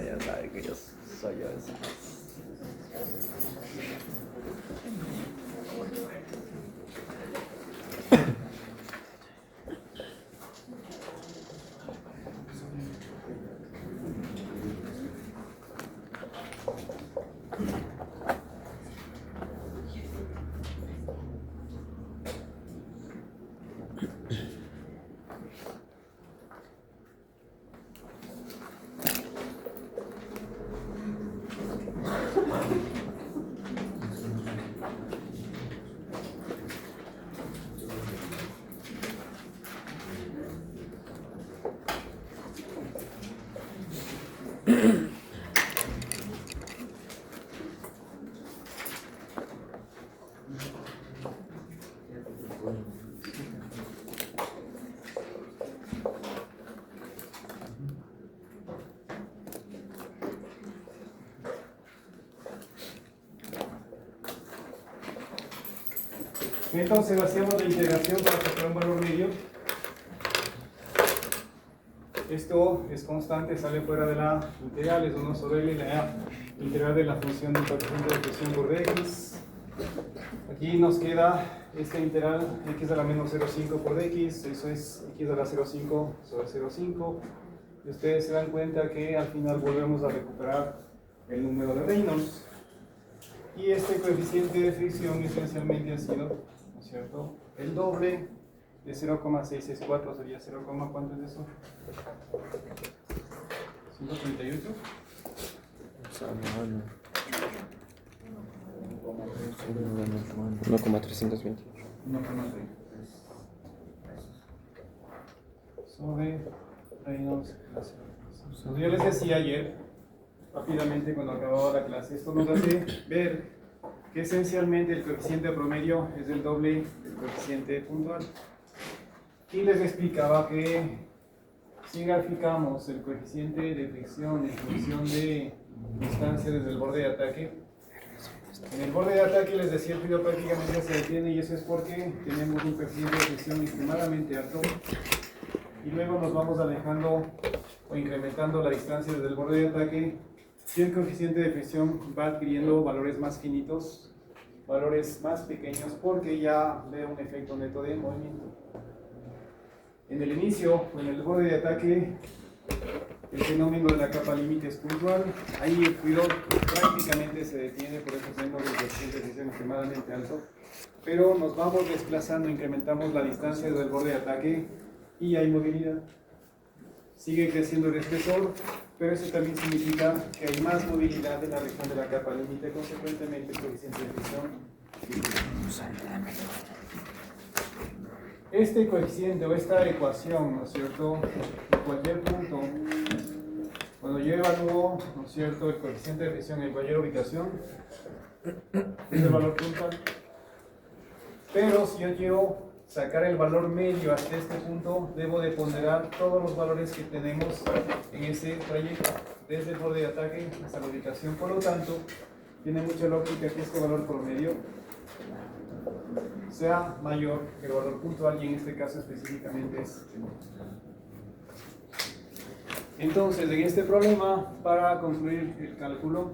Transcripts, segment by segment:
Ya sabe que yo soy yo. Entonces hacíamos la integración para sacar un valor medio. Esto es constante, sale fuera de la integral, es 1 sobre L, la integral de la función del coeficiente de presión por x. Aquí nos queda esta integral x a la menos 0,5 por dx, eso es x a la 0,5 sobre 0,5. Y ustedes se dan cuenta que al final volvemos a recuperar el número de Reynolds. Y este coeficiente de fricción esencialmente ha sido, ¿no es cierto?, el doble de 0,664, sería 0, ¿cuánto es eso? 138. 1,328. 1,3 sobre Reynolds. Yo les decía ayer, rápidamente cuando acababa la clase, esto nos hace ver que esencialmente el coeficiente promedio es el doble del coeficiente puntual. Y les explicaba que si graficamos el coeficiente de fricción en función de distancia desde el borde de ataque, en el borde de ataque les decía el fluido prácticamente se detiene, y eso es porque tenemos un coeficiente de fricción extremadamente alto, y luego nos vamos alejando o incrementando la distancia desde el borde de ataque, y el coeficiente de fricción va adquiriendo valores más finitos, valores más pequeños, porque ya ve un efecto neto de movimiento. En el inicio, en el borde de ataque, el fenómeno de la capa límite es puntual, ahí el fluido prácticamente se detiene, por eso tenemos el coeficiente de fricción extremadamente alto, pero nos vamos desplazando, incrementamos la distancia desde el borde de ataque y hay movilidad. Sigue creciendo el espesor, pero eso también significa que hay más movilidad en la región de la capa límite, consecuentemente el coeficiente de fricción. Este coeficiente o esta ecuación, ¿no es cierto?, en cualquier punto, cuando yo evalúo, ¿no es cierto?, el coeficiente de fricción en cualquier ubicación, es el valor puntual. Pero si yo quiero sacar el valor medio hasta este punto, debo de ponderar todos los valores que tenemos en ese trayecto, desde el borde de ataque hasta la ubicación. Por lo tanto, tiene mucha lógica que este valor promedio sea mayor que el valor puntual, y en este caso específicamente es. Entonces, en este problema, para concluir el cálculo,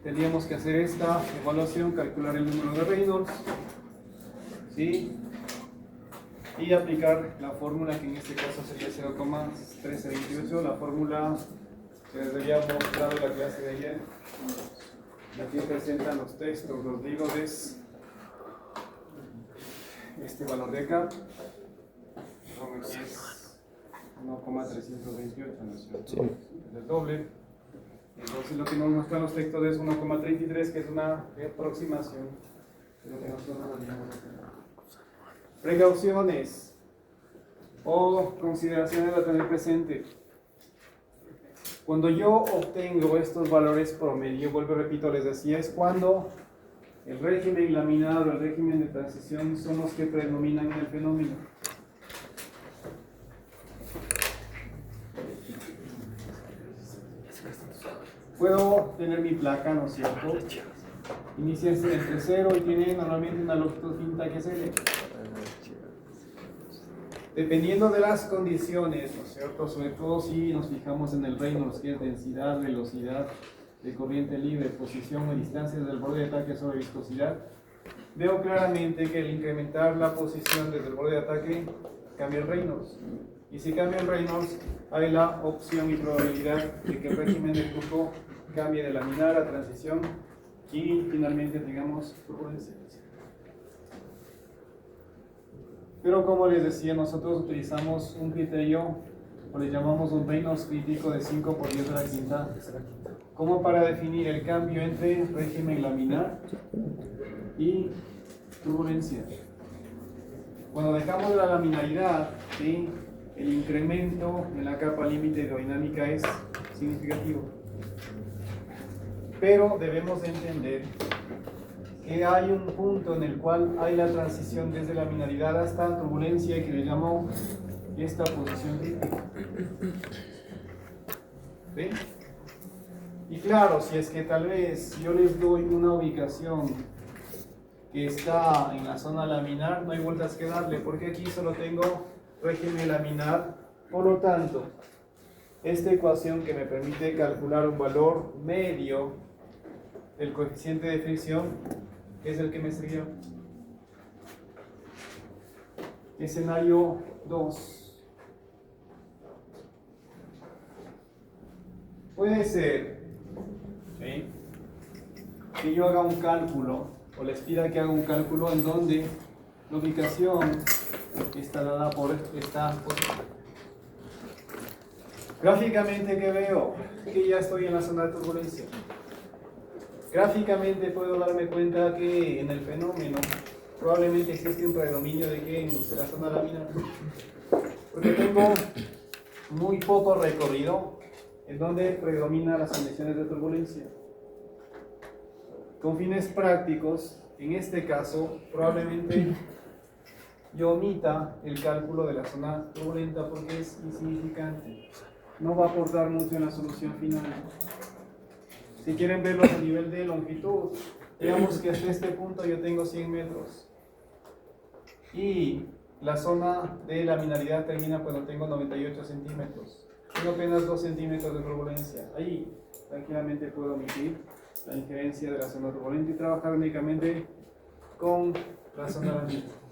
tendríamos que hacer esta evaluación, calcular el número de Reynolds, ¿sí?, y aplicar la fórmula, que en este caso sería 0,1328, la fórmula que les había mostrado en la clase de ayer. Aquí presentan los textos, los libros, es este valor de acá, es 1,328, ¿no es cierto? Sí. Es el doble. Entonces lo que nos muestran los textos es 1,33, que es una aproximación de lo que nosotros haríamos. Precauciones o consideraciones a tener presente. Cuando yo obtengo estos valores promedio, vuelvo y repito, les decía, es cuando el régimen laminar o el régimen de transición son los que predominan en el fenómeno. Puedo tener mi placa, ¿no es cierto? Inicia entre 0 y tiene normalmente una longitud finita que es L. Dependiendo de las condiciones, ¿no es cierto? Sobre todo si nos fijamos en el Reynolds, que es densidad, velocidad de corriente libre, posición o distancias del borde de ataque sobre viscosidad, veo claramente que al incrementar la posición desde el borde de ataque, cambia el Reynolds. Y si cambia el Reynolds, hay la opción y probabilidad de que el régimen de flujo cambie de laminar a transición y finalmente tengamos turbulencia. Pero como les decía, nosotros utilizamos un criterio, o le llamamos un Reynolds crítico de 5 por 10 a la quinta, como para definir el cambio entre régimen laminar y turbulencia. Cuando dejamos de la laminaridad, ¿sí?, el incremento en la capa límite hidrodinámica es significativo. Pero debemos entender que hay un punto en el cual hay la transición desde laminaridad hasta turbulencia, que le llamo esta posición crítica. ¿Sí? Y claro, si es que tal vez yo les doy una ubicación que está en la zona laminar, no hay vueltas que darle, porque aquí solo tengo régimen laminar. Por lo tanto, esta ecuación que me permite calcular un valor medio del coeficiente de fricción es el que me sirvió. Escenario 2. Puede ser, ¿sí?, que yo haga un cálculo, o les pida que haga un cálculo en donde la ubicación está dada por esta posición. Gráficamente, ¿qué veo? Que ya estoy en la zona de turbulencia. Gráficamente puedo darme cuenta que en el fenómeno probablemente existe un predominio de que en la zona laminar, porque tengo muy poco recorrido en donde predominan las condiciones de turbulencia. Con fines prácticos, en este caso, probablemente yo omita el cálculo de la zona turbulenta porque es insignificante. No va a aportar mucho en la solución final. Si quieren verlo a nivel de longitud, digamos que hasta este punto yo tengo 100 metros. Y la zona de laminaridad termina cuando tengo 98 centímetros. Tengo apenas 2 centímetros de turbulencia. Ahí tranquilamente puedo omitir la injerencia de la zona turbulenta y trabajar únicamente con la zona laminar.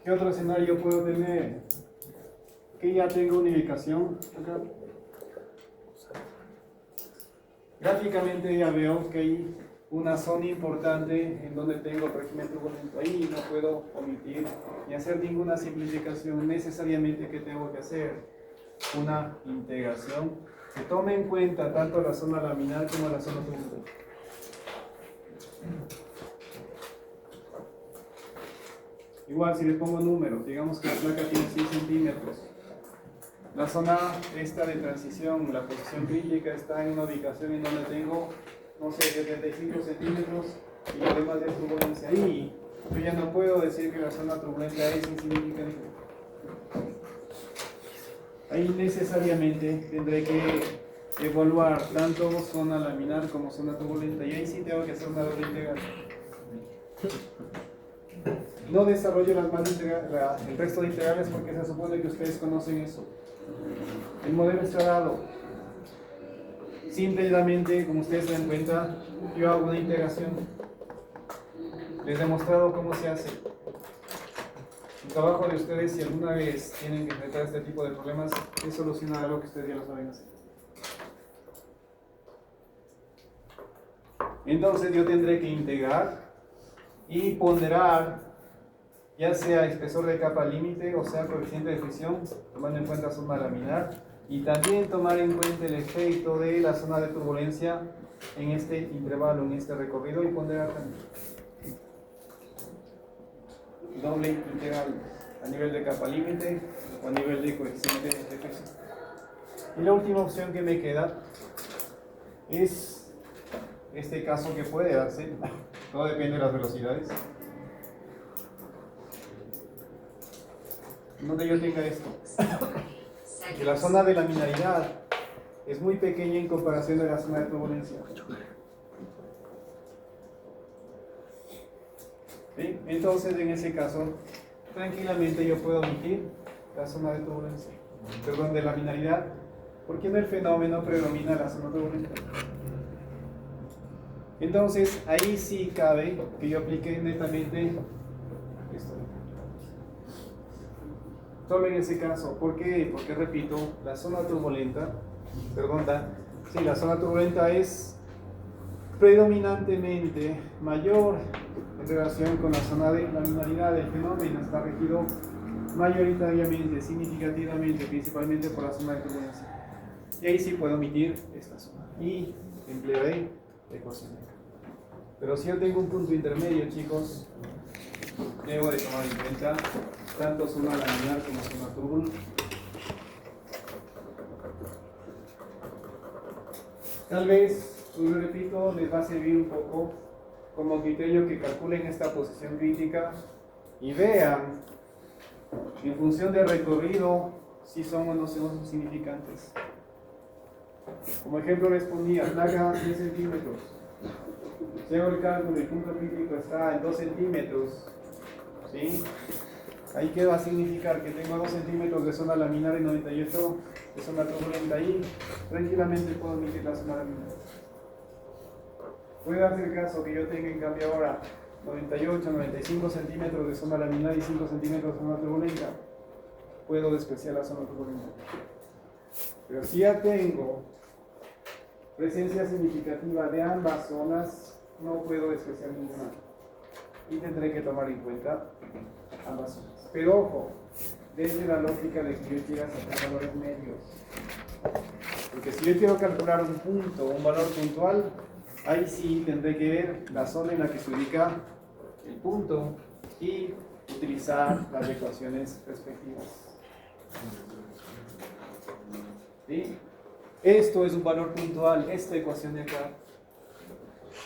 ¿Qué otro escenario puedo tener? Que ya tengo una ubicación acá. Gráficamente ya veo que hay una zona importante en donde tengo el régimen turbulento. Ahí no puedo omitir ni hacer ninguna simplificación. Necesariamente, ¿qué tengo que hacer? Una integración que tome en cuenta tanto la zona laminar como la zona turbulenta. Igual, si le pongo números, digamos que la placa tiene 6 centímetros. La zona esta de transición, la posición crítica, está en una ubicación en donde tengo, no sé, 75 centímetros y lo demás de turbulencia. Ahí yo ya no puedo decir que la zona turbulenta es insignificante. Ahí necesariamente tendré que evaluar tanto zona laminar como zona turbulenta, y ahí sí tengo que hacer una doble integral. No desarrollo el resto de integrales porque se supone que ustedes conocen eso. El modelo está dado. Simplemente, como ustedes se dan cuenta, yo hago una integración. Les he demostrado cómo se hace. El trabajo de ustedes, si alguna vez tienen que enfrentar este tipo de problemas, es solucionar algo que ustedes ya lo saben hacer. Entonces yo tendré que integrar y ponderar, ya sea espesor de capa límite o sea coeficiente de fricción, tomando en cuenta zona laminar, Y también tomar en cuenta el efecto de la zona de turbulencia en este intervalo, en este recorrido, y ponderar también. Doble integral a nivel de capa límite o a nivel de coeficiente de efecto. Y la última opción que me queda es este caso que puede darse, todo depende de las velocidades, donde yo tenga esto, que la zona de laminaridad es muy pequeña en comparación de la zona de turbulencia. ¿Sí? Entonces, en ese caso, tranquilamente yo puedo omitir la zona de turbulencia, perdón, de laminaridad, porque en el fenómeno predomina la zona turbulenta. Entonces, ahí sí cabe que yo aplique netamente esto. Solo en ese caso. ¿Por qué? Porque, repito, la zona turbulenta, la zona turbulenta es predominantemente mayor en relación con la zona de laminaridad del fenómeno. Está regido mayoritariamente, significativamente, principalmente por la zona de turbulencia. Y ahí sí puedo omitir esta zona. Y emplearé la ecuación de acá. Pero si yo tengo un punto intermedio, chicos, debo de tomar en cuenta tanto zona laminar como zona turbulenta. Tal vez, lo repito, les va a servir un poco como criterio que calculen esta posición crítica y vean en función del recorrido si son o no son significantes. Como ejemplo les ponía placa 10 centímetros. Si hago el cálculo, el punto crítico está en 2 centímetros. ¿Sí? Ahí qué va a significar que tengo 2 centímetros de zona laminar y 98 de zona turbulenta. Ahí tranquilamente puedo omitir la zona laminar. Puede darse el caso que yo tenga en cambio ahora 98, 95 centímetros de zona laminar y 5 centímetros de zona turbulenta. Puedo despreciar la zona turbulenta. Pero si ya tengo presencia significativa de ambas zonas, no puedo despreciar ninguna. Y tendré que tomar en cuenta ambas zonas. Pero ojo, desde la lógica de que yo quiera sacar valores medios. Porque si yo quiero calcular un punto, un valor puntual, ahí sí tendré que ver la zona en la que se ubica el punto y utilizar las ecuaciones respectivas. ¿Sí? Esto es un valor puntual, esta ecuación de acá.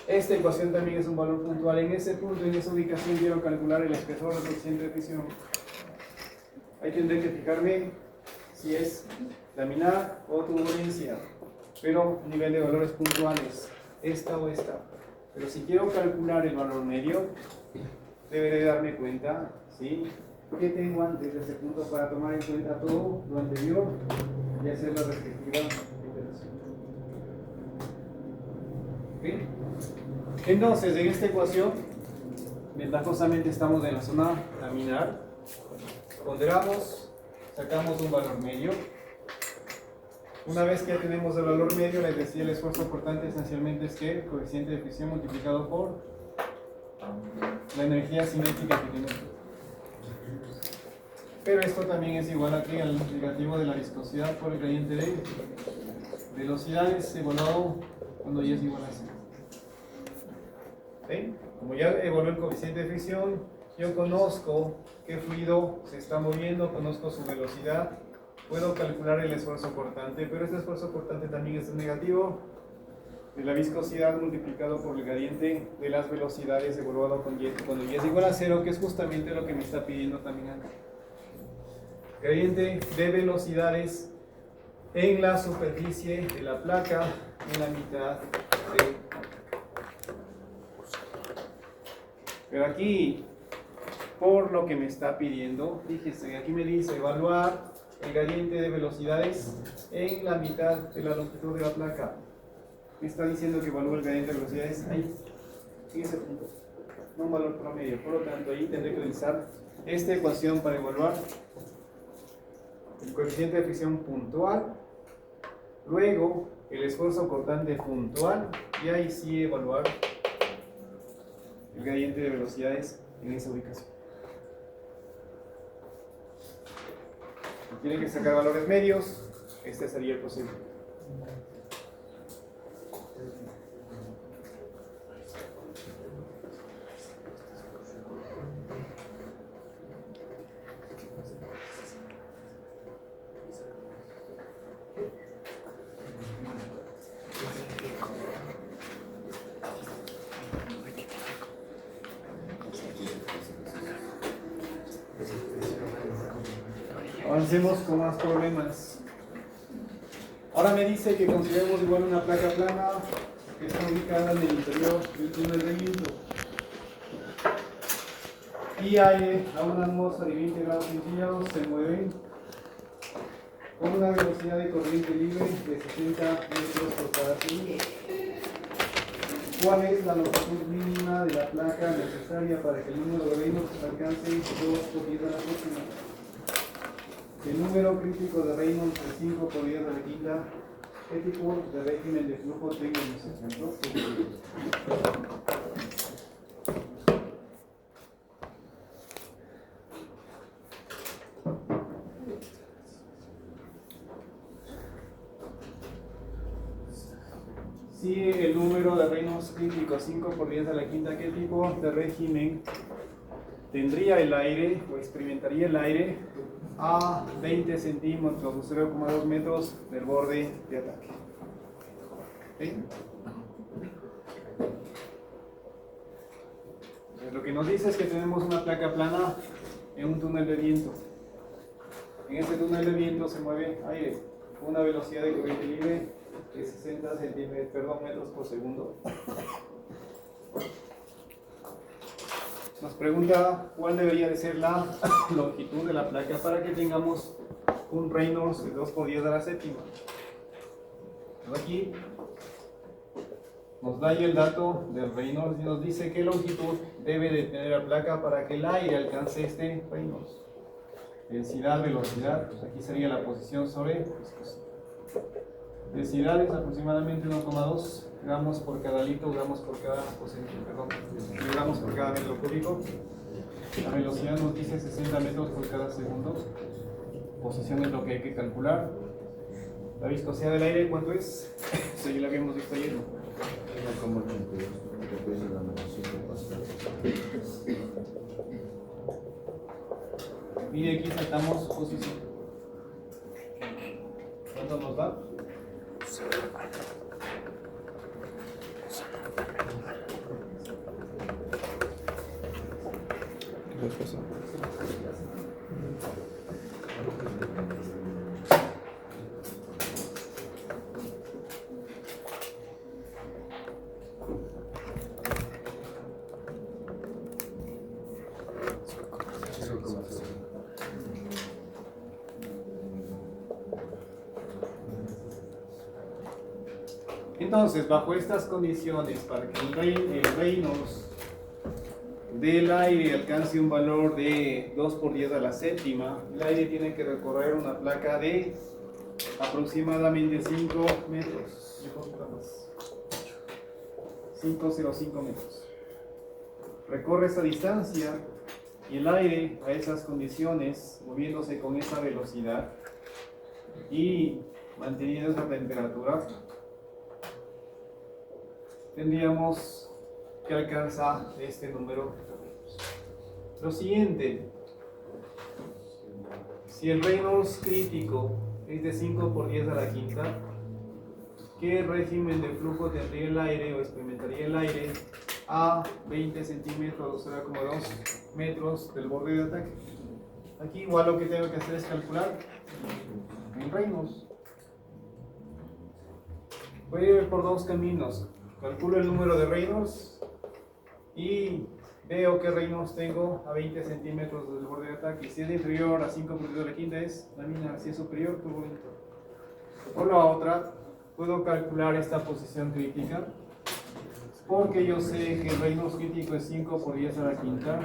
Esta ecuación también es un valor puntual. En ese punto, en esa ubicación, quiero calcular el espesor del coeficiente de fisión. Ahí tendré que fijarme si es laminar o turbulencia, pero nivel de valores puntuales, esta o esta. Pero si quiero calcular el valor medio, deberé darme cuenta, ¿sí?, que tengo antes de ese punto para tomar en cuenta todo lo anterior y hacer la respectiva iteración. ¿Sí? Entonces, en esta ecuación, ventajosamente estamos en la zona laminar. Ponderamos, sacamos un valor medio. Una vez que ya tenemos el valor medio, les decía, el esfuerzo portante esencialmente es que el coeficiente de fricción multiplicado por la energía cinética que tenemos. Pero esto también es igual aquí al negativo de la viscosidad por el gradiente de velocidades evaluado cuando y es igual a 0. ¿Sí? Como ya evalué el coeficiente de fricción, yo conozco qué fluido se está moviendo, conozco su velocidad, puedo calcular el esfuerzo portante, pero este esfuerzo portante también es negativo de la viscosidad multiplicado por el gradiente de las velocidades evaluado cuando y es igual a 0, que es justamente lo que me está pidiendo también acá. Gradiente de velocidades en la superficie de la placa en la mitad de. Pero aquí, por lo que me está pidiendo, fíjese, aquí me dice evaluar el gradiente de velocidades en la mitad de la longitud de la placa. Me está diciendo que evalúe el gradiente de velocidades ahí, en ese punto, no un valor promedio. Por lo tanto, ahí tendré que utilizar esta ecuación para evaluar el coeficiente de fricción puntual, luego el esfuerzo cortante puntual, y ahí sí evaluar el gradiente de velocidades en esa ubicación. Si tienen que sacar valores medios, Este sería el procedimiento. Avancemos con más problemas. Ahora me dice que consideremos igual una placa plana que está ubicada en el interior del túnel de viento. Y aire a una atmósfera de 20 grados centígrados se mueve con una velocidad de corriente libre de 60 metros por cada segundo. ¿Cuál es la longitud mínima de la placa necesaria para que el número de Reynolds alcance 2 por 10 a la séptima? El número crítico de Reynolds es 5 por 10 a la quinta. ¿Qué tipo de régimen de flujo tengo en este ejemplo? Si el número de Reynolds crítico 5 por 10 a la quinta, ¿qué tipo de régimen tendría el aire o experimentaría el aire a 20 centímetros o 0,2 metros del borde de ataque? ¿Sí? Lo que nos dice es que tenemos una placa plana en un túnel de viento. En ese túnel de viento se mueve aire con una velocidad de corriente libre de 60 metros por segundo. Nos pregunta cuál debería de ser la longitud de la placa para que tengamos un Reynolds de 2 por 10 a la séptima. Aquí nos da ahí el dato del Reynolds y nos dice qué longitud debe de tener la placa para que el aire alcance este Reynolds. Densidad, velocidad, pues aquí sería la posición sobre viscosidad. Densidad es aproximadamente 1,2 gramos por cada litro, gramos por cada gramos por cada metro cúbico. La velocidad nos dice 60 metros por cada segundo. Posición es lo que hay que calcular. La viscosidad del aire, ¿cuánto es? Eso ya lo habíamos visto ayer. Mire, aquí saltamos posición. ¿Cuánto nos da? Entonces, bajo estas condiciones, para que el Reynolds del aire alcance un valor de 2 por 10 a la séptima, el aire tiene que recorrer una placa de aproximadamente 5 metros. 5,05 metros. Recorre esa distancia y el aire a esas condiciones, moviéndose con esa velocidad y manteniendo esa temperatura, tendríamos que alcanzar este número. Lo siguiente, si el Reynolds crítico es de 5 por 10 a la quinta, ¿qué régimen de flujo tendría el aire o experimentaría el aire a 20 centímetros o 0,2 metros del borde de ataque? Aquí igual lo que tengo que hacer es calcular el Reynolds. Voy a ir por dos caminos. Calculo el número de Reynolds y veo que Reynolds tengo a 20 centímetros del borde de ataque. Si es inferior a 5 por 10 a la quinta es lámina, si es superior, turbulento. Por la otra, puedo calcular esta posición crítica porque yo sé que el Reynolds crítico es 5 por 10 a la quinta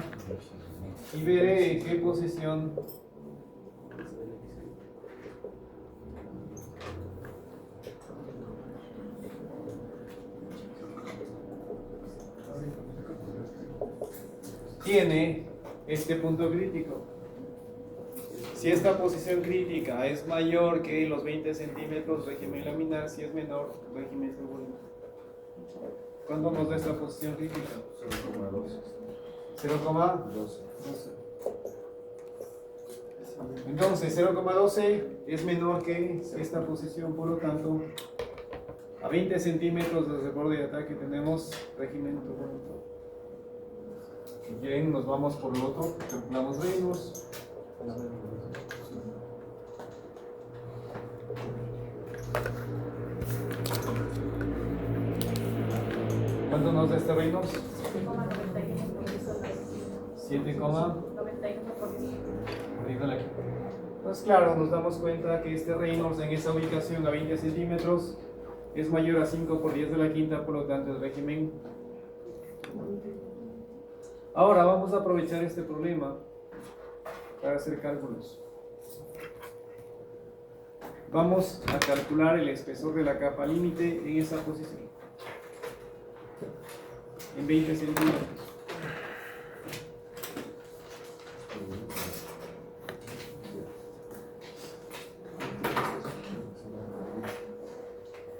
y veré en qué posición tiene este punto crítico. Si esta posición crítica es mayor que los 20 centímetros, régimen laminar. Si es menor, régimen turbulento. ¿Cuánto nos da esta posición crítica? 0,12. Entonces 0,12 es menor que esta posición, por lo tanto a 20 centímetros desde el borde de ataque tenemos régimen turbulento. Bien, nos vamos por lo otro, calculamos Reynolds. ¿Cuánto nos da este Reynolds? 7,91. Pues claro, nos damos cuenta que este Reynolds en esa ubicación a 20 centímetros es mayor a 5 por 10 de la quinta, por lo tanto el régimen. Ahora vamos a aprovechar este problema para hacer cálculos. Vamos a calcular el espesor de la capa límite en esa posición, en 20 centímetros.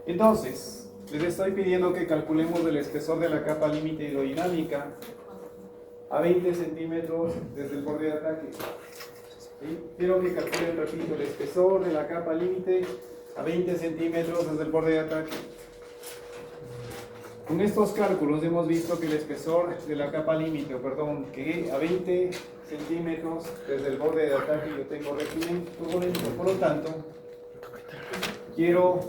Entonces, les estoy pidiendo que calculemos el espesor de la capa límite hidrodinámica a 20 centímetros desde el borde de ataque. ¿Sí? Quiero que calculen, repito, el espesor de la capa límite a 20 centímetros desde el borde de ataque. Con estos cálculos hemos visto que el espesor de la capa límite, que a 20 centímetros desde el borde de ataque yo tengo régimen turbulento. Por lo tanto, quiero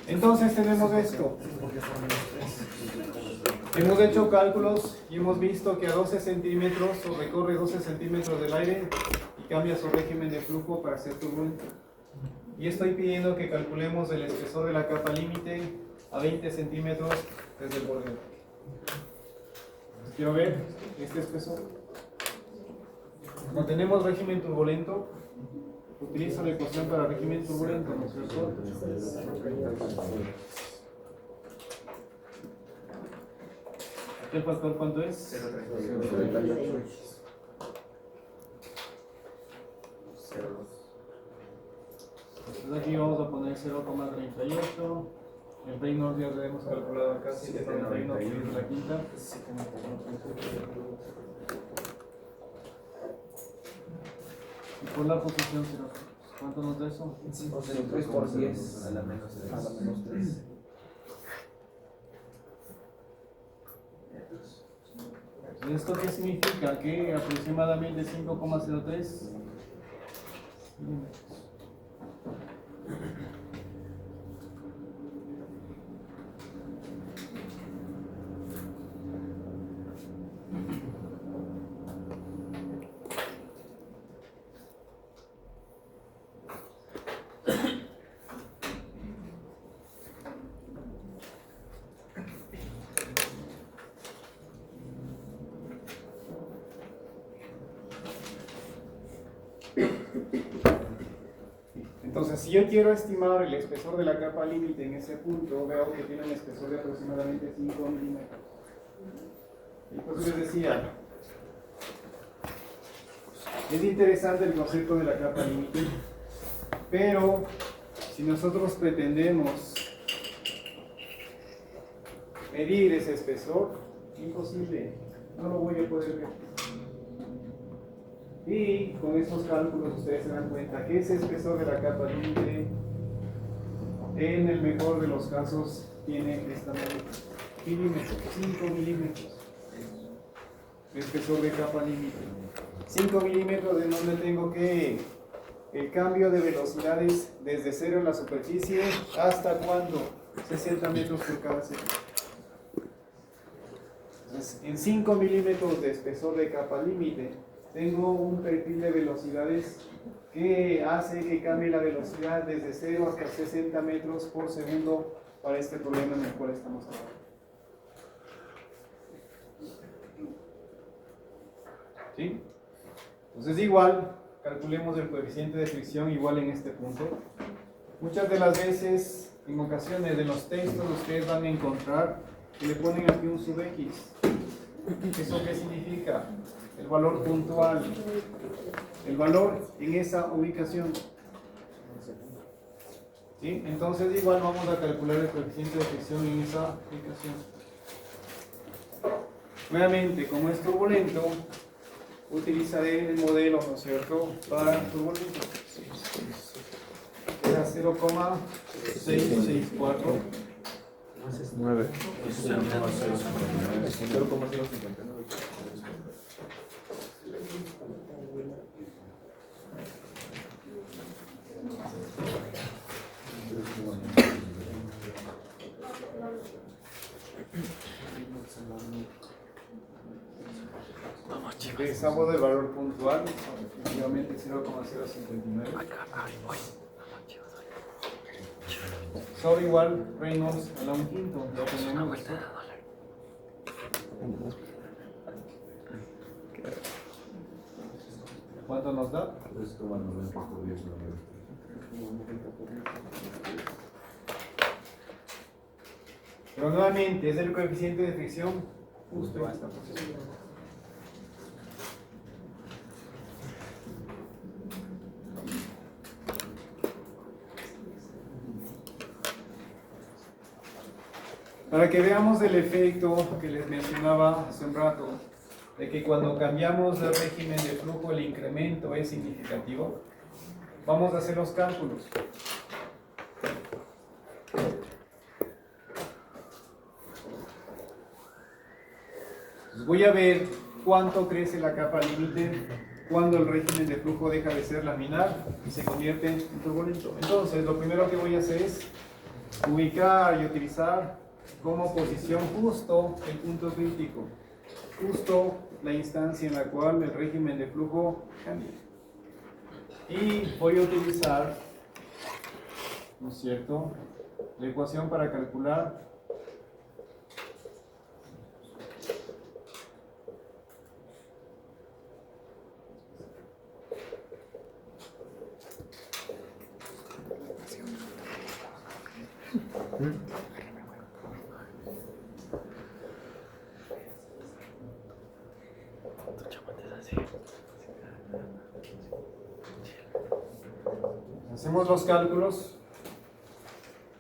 entonces tenemos esto. Hemos hecho cálculos y hemos visto que a 12 centímetros o recorre 12 centímetros del aire y cambia su régimen de flujo para ser turbulento. Y estoy pidiendo que calculemos el espesor de la capa límite a 20 centímetros desde el borde. Quiero ver este espesor. Como tenemos régimen turbulento, utilizo la ecuación para régimen turbulento, ¿no es cierto? ¿El factor cuánto es? 0,38. Entonces aquí vamos a poner 0,38. El Reynolds ya lo hemos calculado acá, 7,91 por 10 de la quinta. Y por la posición 0, ¿cuánto nos da eso? 5,03 por 10 a la menos 3. ¿Esto qué significa? Que aproximadamente 5,03 milímetros. Entonces, si yo quiero estimar el espesor de la capa límite en ese punto, veo que tiene un espesor de aproximadamente 5 milímetros. Y por eso les decía, es interesante el concepto de la capa límite, pero si nosotros pretendemos medir ese espesor, imposible, no lo voy a poder ver. Y con estos cálculos ustedes se dan cuenta que ese espesor de la capa límite, en el mejor de los casos, tiene esta medida, 5 milímetros de espesor de capa límite. 5 milímetros en donde tengo que el cambio de velocidades desde cero en la superficie hasta cuando 60 metros por cada segundo. Entonces, en 5 milímetros de espesor de capa límite, tengo un perfil de velocidades que hace que cambie la velocidad desde 0 hasta 60 metros por segundo para este problema en el cual estamos trabajando. ¿Sí? Entonces igual, calculemos el coeficiente de fricción igual en este punto. Muchas de las veces, en ocasiones de los textos, ustedes van a encontrar que le ponen aquí un sub X. ¿Eso qué significa? El valor puntual, el valor en esa ubicación. ¿Sí? Entonces igual vamos a calcular el coeficiente de fricción en esa ubicación. Nuevamente, como es turbulento, utilizaré el modelo, ¿no es cierto?, para turbulento. Era 0,664. 9. 0,059. Utilizamos el valor puntual, efectivamente 0,059. Sobre igual Reynolds a la 1/5, lo tenemos. ¿Cuánto nos da? 3,90 por 10. Pero nuevamente es el coeficiente de fricción justo en esta posición. Para que veamos el efecto que les mencionaba hace un rato, de que cuando cambiamos de régimen de flujo el incremento es significativo, vamos a hacer los cálculos. Entonces voy a ver cuánto crece la capa límite cuando el régimen de flujo deja de ser laminar y se convierte en turbulento. Entonces lo primero que voy a hacer es ubicar y utilizar como posición justo el punto crítico, justo la instancia en la cual el régimen de flujo cambia. Y voy a utilizar, ¿no es cierto?, la ecuación para calcular hacemos los cálculos.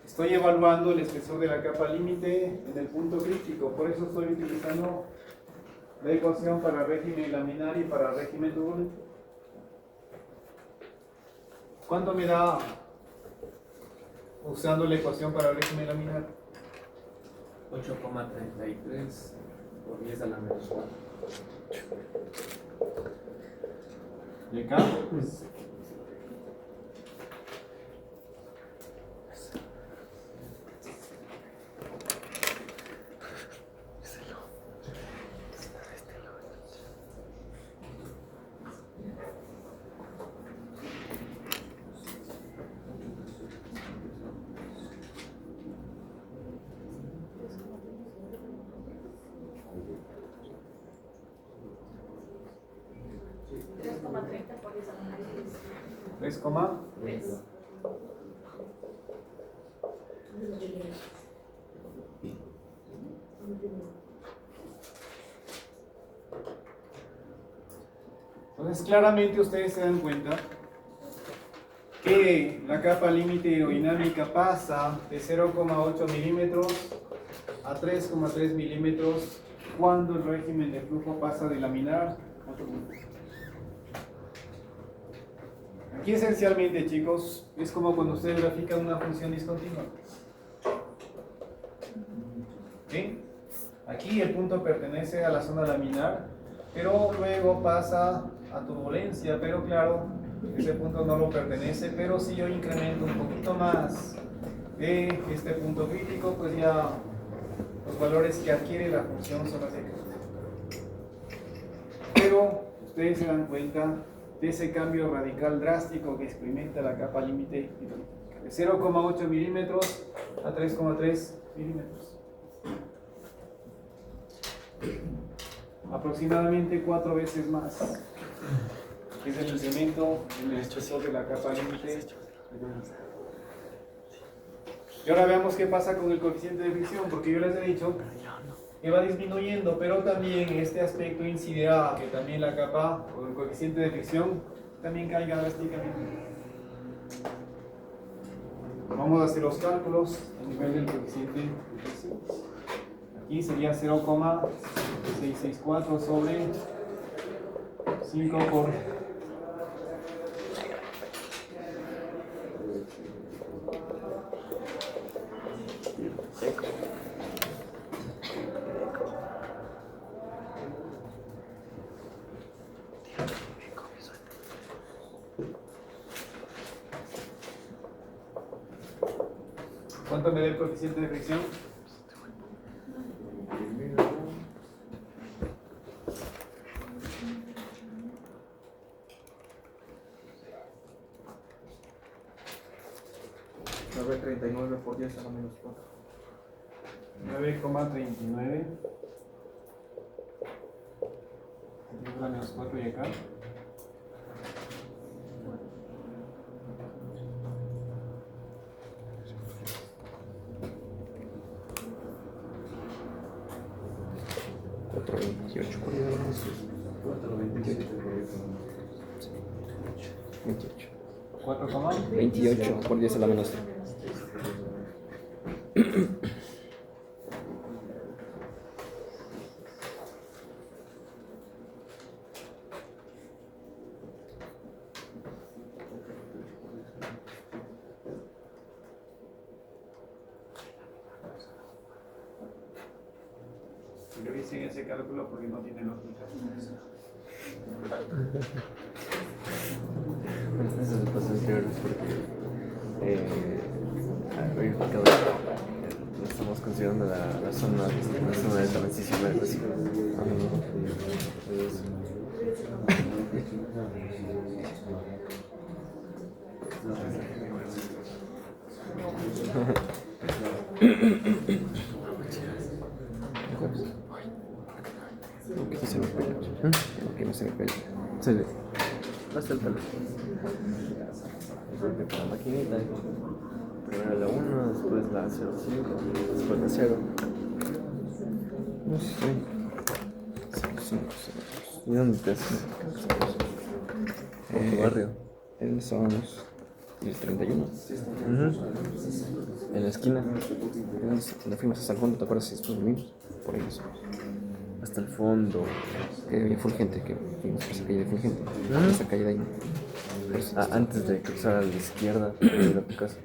Estoy evaluando el espesor de la capa límite en el punto crítico, por eso estoy utilizando la ecuación para régimen laminar y para régimen turbulento. ¿Cuánto me da usando la ecuación para régimen laminar? 8,33 por 10 a la menos 4. ¿Y acá? ¿3, 3. Entonces claramente ustedes se dan cuenta que la capa límite aerodinámica pasa de 0,8 milímetros a 3,3 milímetros cuando el régimen de flujo pasa de laminar a turbulento. Aquí esencialmente, chicos, es como cuando ustedes grafican una función discontinua. ¿Sí? Aquí el punto pertenece a la zona laminar, pero luego pasa a turbulencia, pero claro, ese punto no lo pertenece, pero si yo incremento un poquito más de este punto crítico, pues ya los valores que adquiere la función son los de acá. Pero ustedes se dan cuenta de ese cambio radical drástico que experimenta la capa límite de 0,8 milímetros a 3,3 milímetros. Aproximadamente 4 veces más. Es el incremento en el espesor de la capa límite. Y ahora veamos qué pasa con el coeficiente de fricción, porque yo les he dicho que va disminuyendo, pero también este aspecto incidirá a que también la capa o el coeficiente de fricción también caiga drásticamente. Vamos a hacer los cálculos a nivel del coeficiente de fricción. Aquí sería 0,664 sobre 5 por ¿cuánto me da el coeficiente de fricción? ¿9 39 por 10 a la menos 4? 9,39 10 a la menos 4 y acá 428 por 28. 28 por 10 a la menos 3. Revisen ese cálculo porque no tiene lógica. Eso se pasa anterior porque estamos considerando la zona de transición de agresión. Que se me pela. Que no se me pela. Se ve. Hasta el pelo. Con la maquinita. Primero la 1, después la 05, después la 0. No sé. 05. ¿Y dónde te haces? ¿En tu barrio? En Sábanos. ¿Y el 31? En la esquina. Nos fuimos hasta el fondo, ¿te acuerdas? Y después volvimos. Por ahí nos fuimos. Hasta el fondo. Que había full gente, que fuimos por esa calle de full gente. Esa calle de ahí. Pues, antes de cruzar a la izquierda, de ir a tu casa.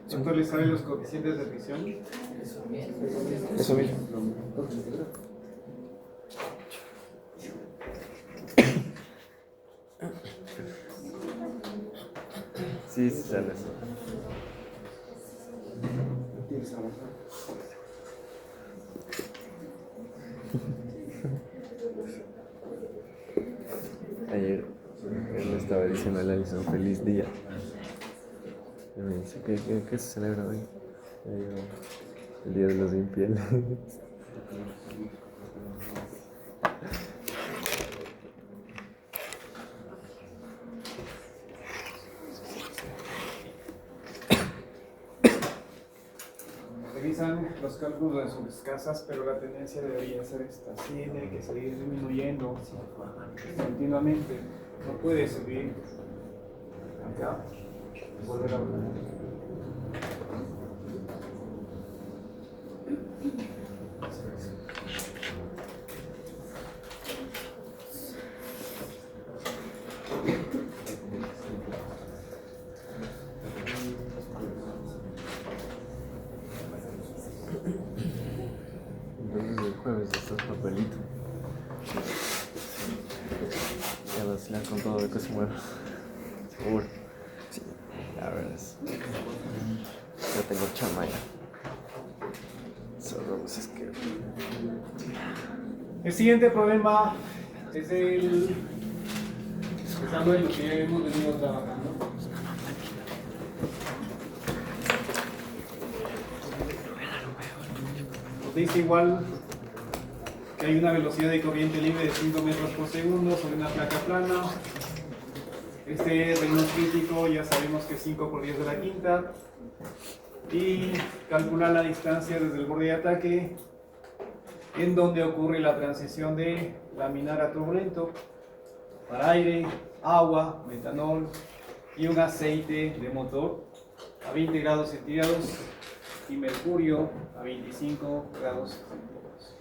¿Cuánto les salen los coeficientes de fricción? Eso mismo. Sí, sí sale eso. Ayer él estaba diciendo a Alison feliz día. Y me dice, ¿qué se celebra hoy? Y yo, el día de los infieles. Revisan los cálculos de sus casas, pero la tendencia debería ser esta. Tiene que seguir disminuyendo continuamente. No puede subir acá y volver a bajar. Entonces el jueves estás papelito. Ya vas a con todo de que se mueva. Seguro. Sí, la verdad es. Ya tengo chama ya. Solo vamos a escribir. El siguiente problema es algo de lo que ya hemos venido trabajando. Nos dice igual que hay una velocidad de corriente libre de 5 metros por segundo sobre una placa plana. Este reino crítico ya sabemos que es 5 por 10 de la quinta. Y calcular la distancia desde el borde de ataque en donde ocurre la transición de laminar a turbulento para aire, agua, metanol y un aceite de motor a 20 grados centígrados y mercurio a 25 grados centígrados.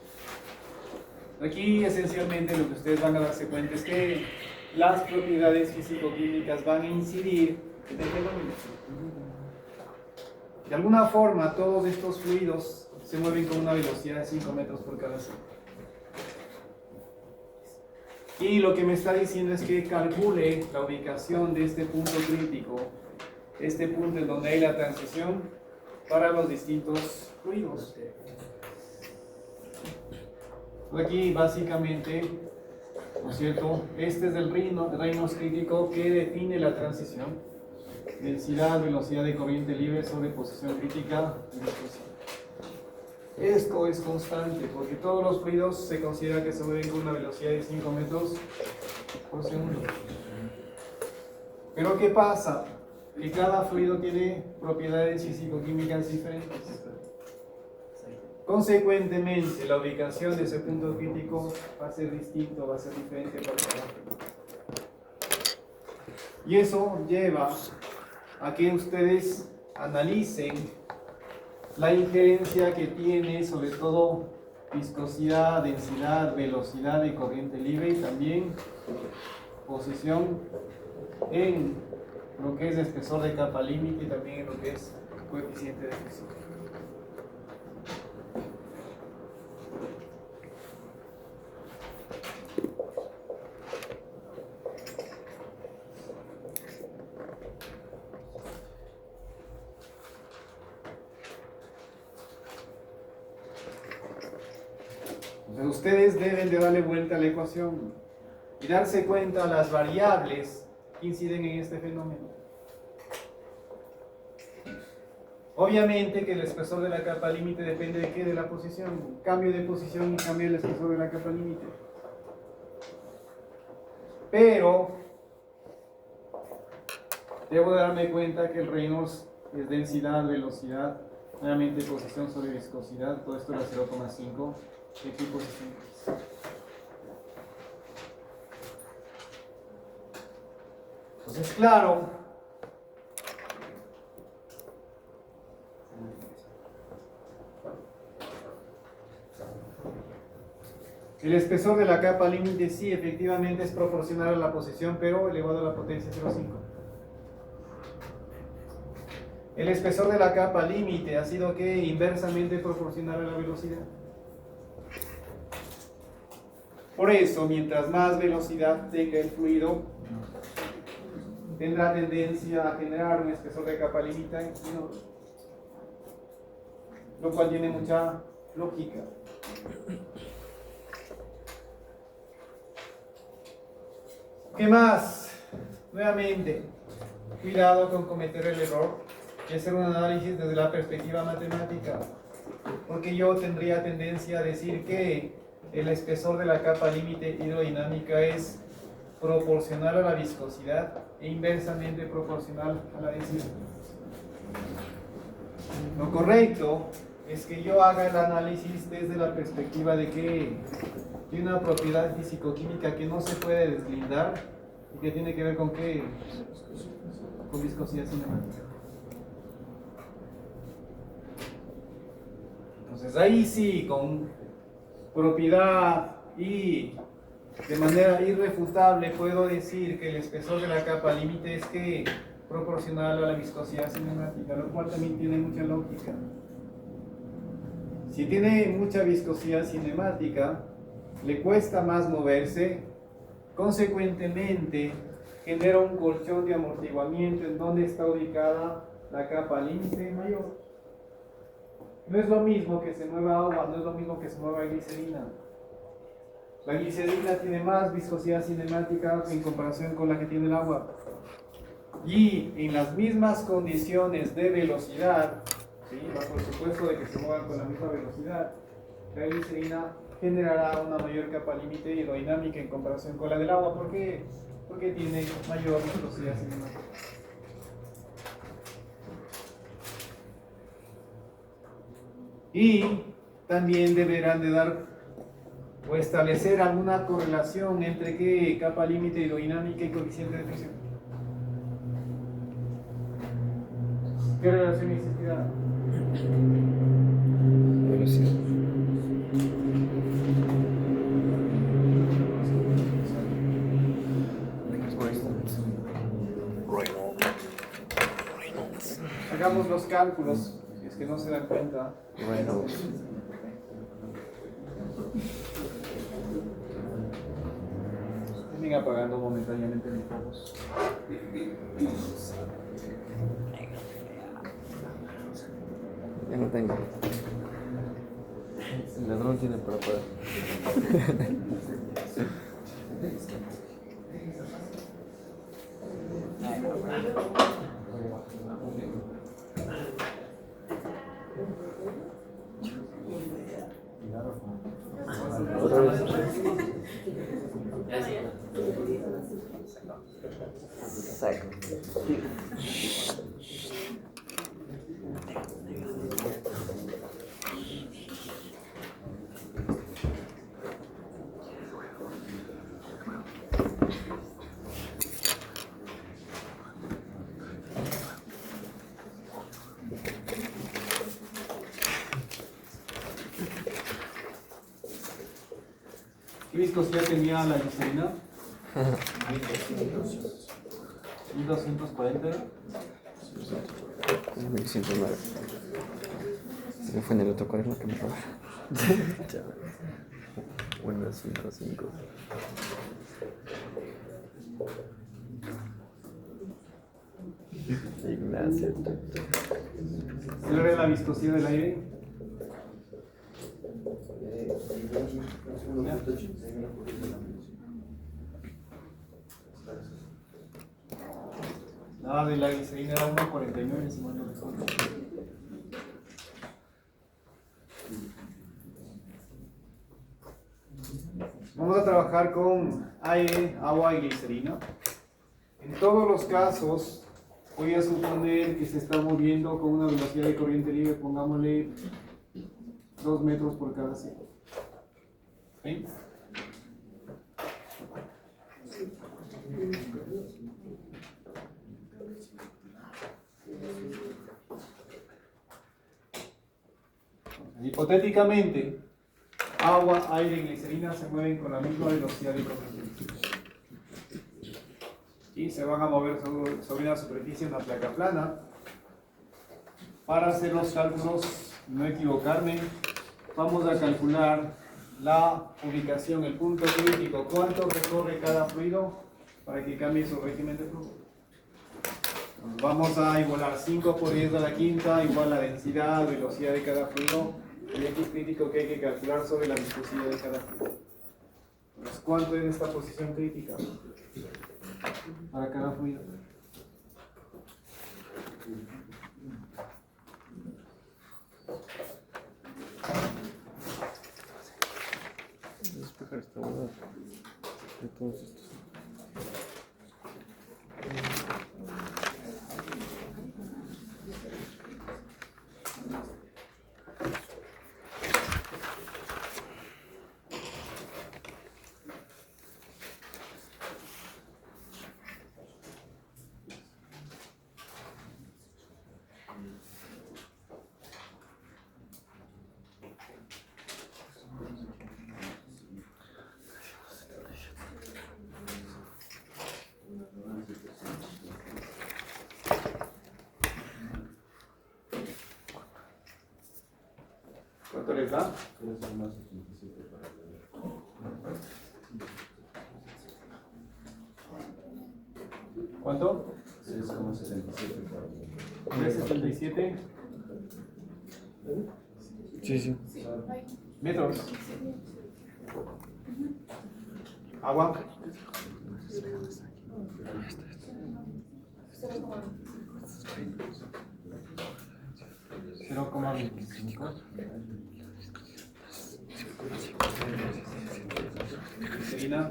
Aquí esencialmente lo que ustedes van a darse cuenta es que las propiedades físico-químicas van a incidir en el fenómeno. De alguna forma todos estos fluidos se mueven con una velocidad de 5 metros por cada segundo. Y lo que me está diciendo es que calcule la ubicación de este punto crítico, este punto en donde hay la transición para los distintos fluidos. Aquí básicamente, ¿no es cierto? Este es el reino crítico que define la transición. Densidad, velocidad de corriente libre sobre posición crítica y dispersión. Esto es constante porque todos los fluidos se considera que se mueven con una velocidad de 5 metros por segundo. Pero ¿qué pasa? Que cada fluido tiene propiedades físico-químicas diferentes. Consecuentemente, la ubicación de ese punto crítico va a ser distinto, va a ser diferente para cada fluido. Y eso lleva a que ustedes analicen la injerencia que tiene sobre todo viscosidad, densidad, velocidad de corriente libre y también posición en lo que es espesor de capa límite y también en lo que es coeficiente de fusión. Ustedes deben de darle vuelta a la ecuación y darse cuenta de las variables que inciden en este fenómeno. Obviamente que el espesor de la capa límite depende de qué, de la posición, cambio de posición y cambio del espesor de la capa límite. Pero debo darme cuenta que el Reynolds es densidad, velocidad, nuevamente posición sobre viscosidad, todo esto era 0,5. ¿De qué posición es? Entonces, claro, el espesor de la capa límite sí, efectivamente es proporcional a la posición, pero elevado a la potencia 0,5. El espesor de la capa límite ha sido que inversamente proporcional a la velocidad. Por eso, mientras más velocidad tenga el fluido, tendrá tendencia a generar un espesor de capa límite menor, lo cual tiene mucha lógica. ¿Qué más? Nuevamente, cuidado con cometer el error y hacer un análisis desde la perspectiva matemática, porque yo tendría tendencia a decir que el espesor de la capa límite hidrodinámica es proporcional a la viscosidad e inversamente proporcional a la densidad. Lo correcto es que yo haga el análisis desde la perspectiva de que hay una propiedad físico-química que no se puede deslindar y que tiene que ver con qué, con viscosidad cinemática. Entonces ahí sí, con propiedad y de manera irrefutable puedo decir que el espesor de la capa límite es que proporcional a la viscosidad cinemática, lo cual también tiene mucha lógica. Si tiene mucha viscosidad cinemática, le cuesta más moverse, consecuentemente genera un colchón de amortiguamiento en donde está ubicada la capa límite mayor. No es lo mismo que se mueva agua, no es lo mismo que se mueva glicerina. La glicerina tiene más viscosidad cinemática en comparación con la que tiene el agua. Y en las mismas condiciones de velocidad, ¿sí? Bajo el supuesto de que se muevan con la misma velocidad, la glicerina generará una mayor capa límite hidrodinámica en comparación con la del agua. ¿Por qué? Porque tiene mayor viscosidad cinemática. Y también deberán de dar o establecer alguna correlación entre qué capa límite hidrodinámica y coeficiente de fricción. ¿Qué relación existirá? Velocidad. Hagamos los cálculos, si es que no se dan cuenta. Reynolds. Estén apagando momentáneamente mis focos. Ya no tengo. El ladrón tiene para pagar. Otra vez. Exacto. ¿Qué viscosidad tenía la glicerina? 1240. 1109. Se fue en el otro cuaderno que me robaron. Bueno, 105. Ignacio. ¿Cuál era la viscosidad del aire? La de la glicerina era 1.49, si mal no recuerdo. Vamos a trabajar con aire, agua y glicerina. En todos los casos, voy a suponer que se está moviendo con una velocidad de corriente libre, pongámosle 2 metros por cada segundo. ¿Sí? Hipotéticamente, agua, aire y glicerina se mueven con la misma velocidad de corriente y se van a mover sobre una superficie, una placa plana. Para hacer los cálculos, no equivocarme, vamos a calcular la ubicación, el punto crítico, cuánto recorre cada fluido para que cambie su régimen de flujo. Vamos a igualar 5 por 10 a la quinta igual la densidad, velocidad de cada fluido, el X crítico que hay que calcular sobre la viscosidad de cada fluido. Entonces, ¿cuánto es esta posición crítica para cada fluido? Despejar esta boda de todos estos. ¿Cuánto les da? ¿Cuánto? 6,77. 3,77 Sí, sí. metros. Agua. 0,25. Glicerina.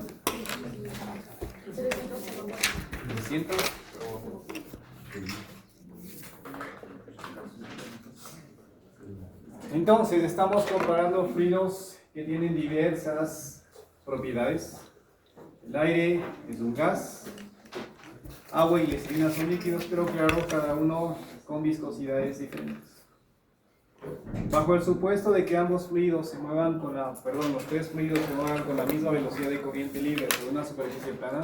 300. Entonces, estamos comparando fluidos que tienen diversas propiedades. El aire es un gas, agua y glicerina son líquidos, pero claro, cada uno con viscosidades diferentes. Bajo el supuesto de que ambos fluidos se muevan con los tres fluidos se muevan con la misma velocidad de corriente libre sobre una superficie plana,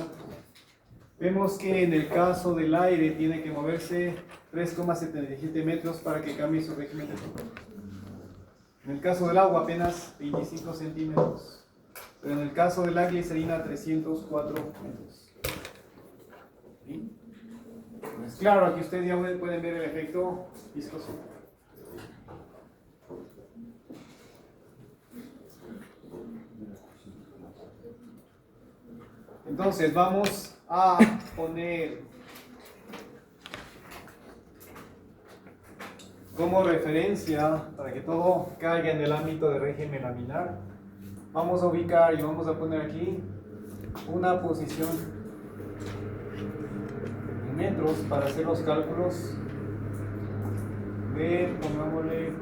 vemos que en el caso del aire tiene que moverse 3,77 metros para que cambie su régimen de flujo. En el caso del agua apenas 25 centímetros, pero en el caso de la glicerina 304 metros. ¿Sí? Pues claro, aquí ustedes ya pueden ver el efecto viscoso. Entonces vamos a poner como referencia, para que todo caiga en el ámbito de régimen laminar, vamos a ubicar y vamos a poner aquí una posición en metros para hacer los cálculos de, pongámosle,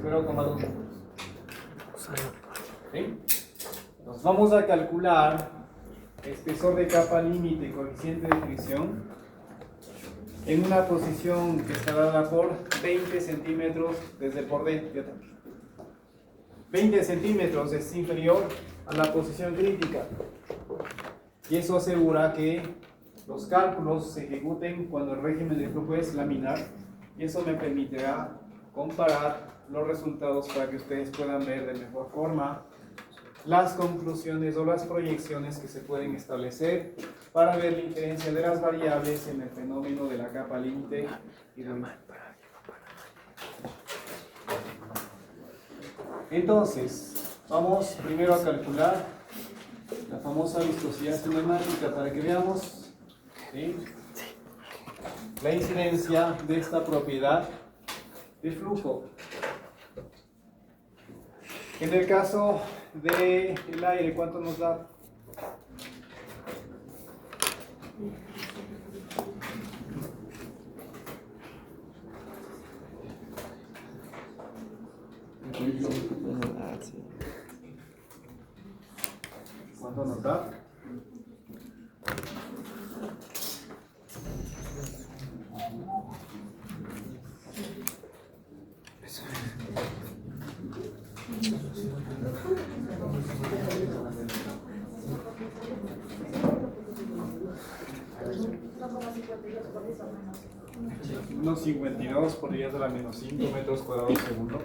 0,2 metros. ¿Sí? Nos vamos a calcular espesor de capa límite y coeficiente de fricción en una posición que estará dada por 20 centímetros desde por dentro. 20 centímetros es inferior a la posición crítica. Y eso asegura que los cálculos se ejecuten cuando el régimen de flujo es laminar. Y eso me permitirá comparar los resultados para que ustedes puedan ver de mejor forma las conclusiones o las proyecciones que se pueden establecer para ver la injerencia de las variables en el fenómeno de la capa límite y de... Entonces, vamos primero a calcular la famosa viscosidad cinemática para que veamos, ¿sí?, la incidencia de esta propiedad de flujo. En el caso del aire, ¿cuánto nos da? ¿Cuánto nos da? Unos 52 por 10 a la menos 5 metros cuadrados segundo.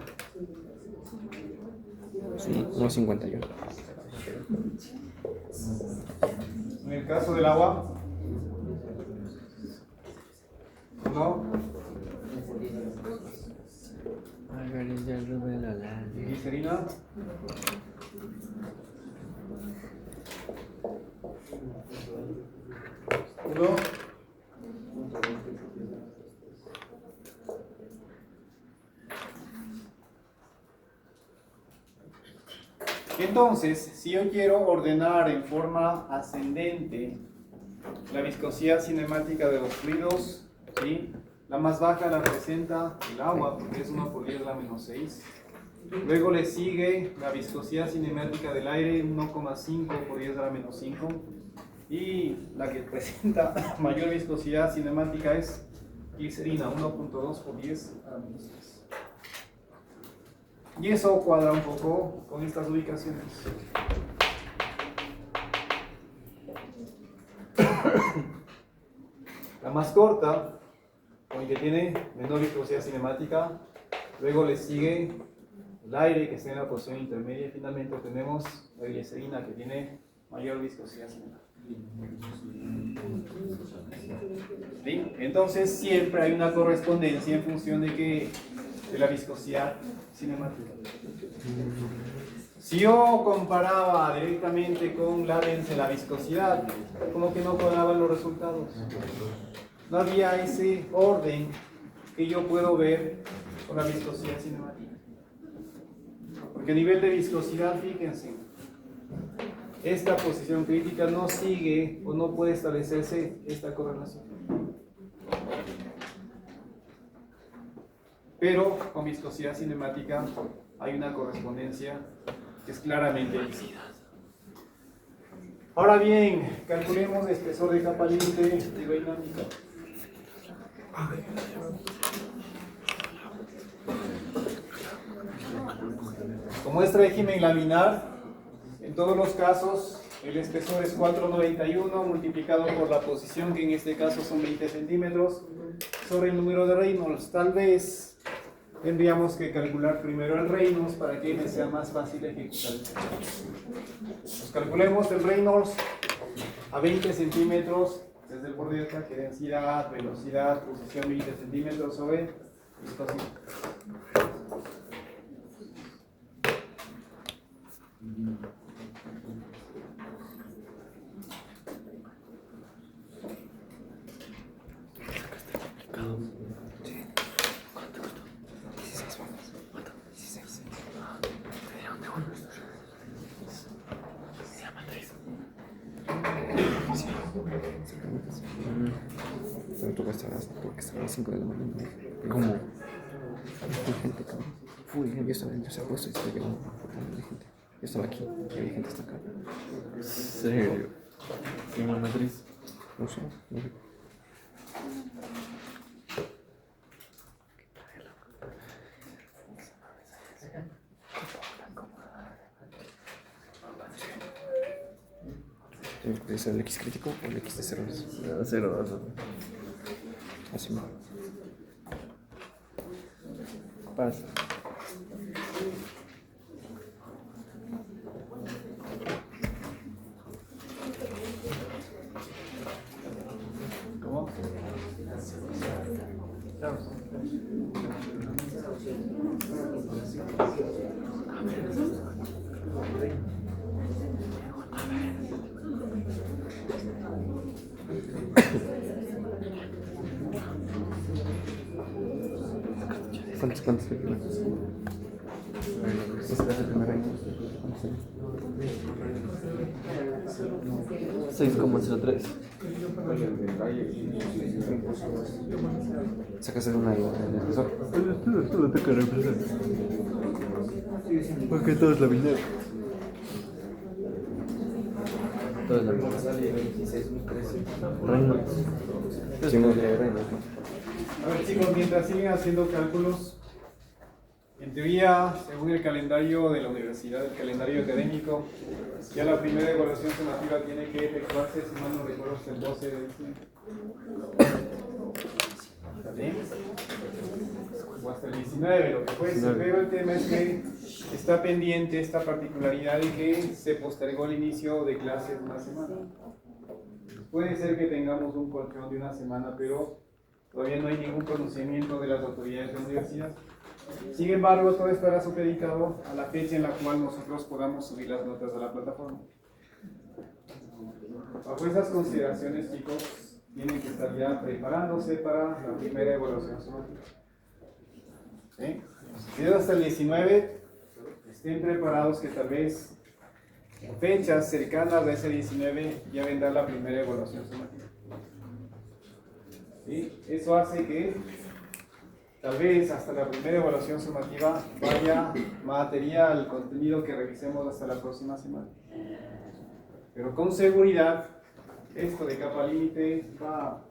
Sí, 1,51. En el caso del agua, ¿no? Glicerina. Uno. Entonces, si yo quiero ordenar en forma ascendente la viscosidad cinemática de los fluidos, ¿sí?, la más baja la presenta el agua, porque es 1 por 10 a la menos 6. Luego le sigue la viscosidad cinemática del aire, 1,5 por 10 a la menos 5. Y la que presenta mayor viscosidad cinemática es glicerina, 1,2 por 10 a la menos 3. Y eso cuadra un poco con estas ubicaciones. La más corta, con el que tiene menor viscosidad cinemática, luego le sigue el aire que está en la posición intermedia y finalmente tenemos la glicerina que tiene mayor viscosidad cinemática. ¿Sí? Entonces siempre hay una correspondencia en función de que de la viscosidad cinemática. Si yo comparaba directamente con la densidad, la viscosidad, como que no cuadraban los resultados. No había ese orden que yo puedo ver con la viscosidad cinemática. Porque a nivel de viscosidad, fíjense, esta posición crítica no sigue o no puede establecerse esta correlación. Pero con viscosidad cinemática hay una correspondencia que es claramente visible. Ahora bien, calculemos el espesor de capa límite de dinámica. Como es régimen laminar, en todos los casos el espesor es 491 multiplicado por la posición, que en este caso son 20 centímetros, sobre el número de Reynolds. Tal vez tendríamos que calcular primero el Reynolds para que me sea más fácil ejecutar el espesor. Pues calculemos el Reynolds a 20 centímetros desde el borde de acá, que densidad, velocidad, posición 20 centímetros sobre viscosidad. Pero tú vas a las 5 de la mañana. Como hay gente, cabrón. Full, yo estaba en ese puesto y estaba llegando un montón de gente. Yo estaba aquí y había gente hasta acá. ¿En serio? ¿En la matriz? No sé, no sé. ¿Puede ser el X crítico o el X de 0? 0, así no. Pasa. ¿Cómo? ¿Cuántos primeros? Este es el primer año. 6,03. Sacas una y el espesor. Tú lo tocas reemplazar. Porque todo es laminar. Todo es laminar. Reynolds. A ver, chicos, mientras siguen haciendo cálculos, en teoría, según el calendario de la universidad, el calendario académico, ya la primera evaluación sumativa tiene que efectuarse, si mal no recuerdo, hasta el 12 de diciembre. ¿Está bien? O hasta el 19, lo que fuese, pero el tema es que está pendiente esta particularidad de que se postergó el inicio de clases una semana. Puede ser que tengamos un colchón de una semana, pero todavía no hay ningún conocimiento de las autoridades de la universidad. Sin embargo, todo estará supeditado a la fecha en la cual nosotros podamos subir las notas a la plataforma. Bajo esas consideraciones, chicos, tienen que estar ya preparándose para la primera evaluación sumativa. ¿Sí? Si es hasta el 19, estén preparados que tal vez en fechas cercanas a ese 19 ya vendrá la primera evaluación sumativa. ¿Sí? Eso hace que tal vez hasta la primera evaluación sumativa vaya material, contenido que revisemos hasta la próxima semana. Pero con seguridad, esto de capa límite va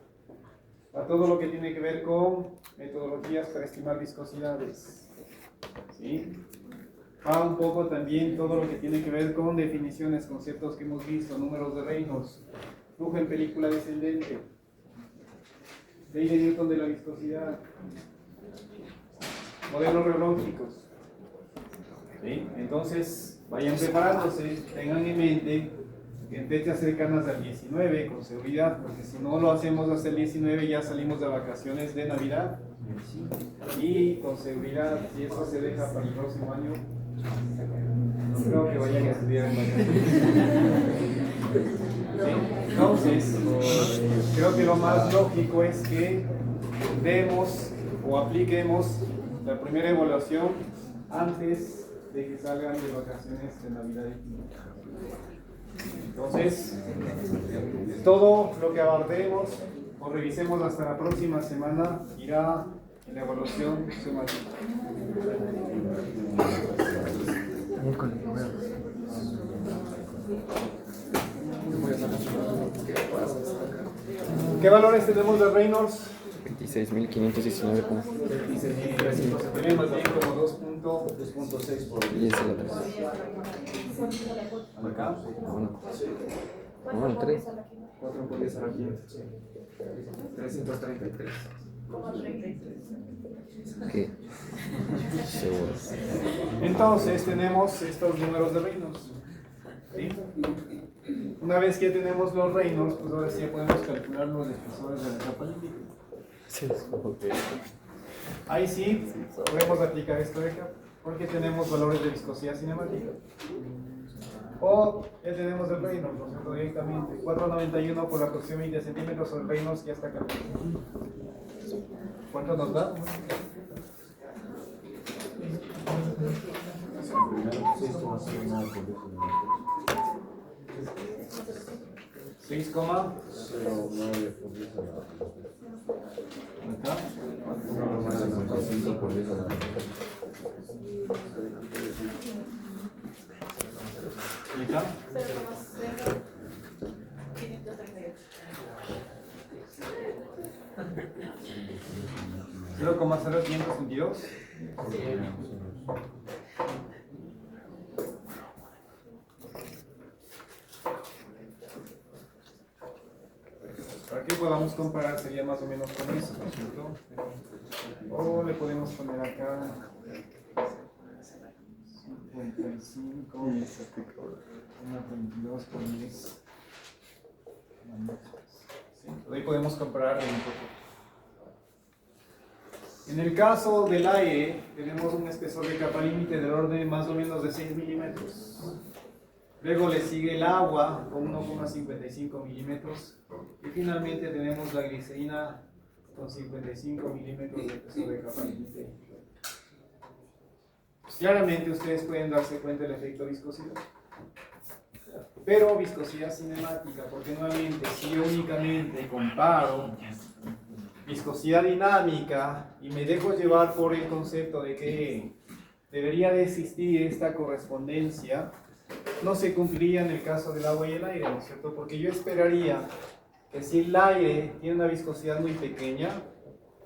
a todo lo que tiene que ver con metodologías para estimar viscosidades. ¿Sí? Va un poco también todo lo que tiene que ver con definiciones, conceptos que hemos visto, números de Reynolds, flujo en película descendente, ley de Newton de la viscosidad, modelos reológicos. ¿Sí? Entonces, vayan preparándose, tengan en mente en fechas cercanas al 19 con seguridad, porque si no lo hacemos hasta el 19 ya salimos de vacaciones de Navidad y con seguridad, si eso se deja para el próximo año, no creo que vayan a estudiar en vacaciones. ¿Sí? Entonces, creo que lo más lógico es que demos o apliquemos la primera evaluación antes de que salgan de vacaciones de Navidad. Entonces, todo lo que abordemos o revisemos hasta la próxima semana irá en la evaluación semanal. ¿Qué valores tenemos de Reynolds? 26.519 como 26.300. Tenemos bien como 2.6 por 10 a la 3. acá. Bueno, 3. 4 por 10 a la 500. 333. ¿Qué? Seguro. Entonces tenemos estos números de Reynolds. ¿Sí? Una vez que tenemos los Reynolds, pues ahora sí podemos calcular los espesores de la capa límite. Sí, ok. Ahí sí podemos aplicar esto de acá, porque tenemos valores de viscosidad cinemática. O ya tenemos el Reynolds, ¿no es cierto? Directamente 491 por la porción 20 centímetros sobre el Reynolds ya está calculado. ¿Cuánto nos da? 6,09 por 10 a la acá. ¿Y acá? 0,0522. Para que podamos comparar sería más o menos con eso, ¿no es cierto? O le podemos poner acá 55, 1.22 por 10. ¿Sí? Ahí podemos comparar un poco. En el caso del aire, tenemos un espesor de capa límite del orden más o menos de 6 milímetros. Luego le sigue el agua con 1,55 milímetros. Y finalmente tenemos la glicerina con 55 milímetros de espesor de capa límite. Claramente ustedes pueden darse cuenta del efecto viscosidad. Pero viscosidad cinemática, porque nuevamente si yo únicamente comparo viscosidad dinámica y me dejo llevar por el concepto de que debería de existir esta correspondencia, no se cumpliría en el caso del agua y el aire, ¿no es cierto? Porque yo esperaría que si el aire tiene una viscosidad muy pequeña,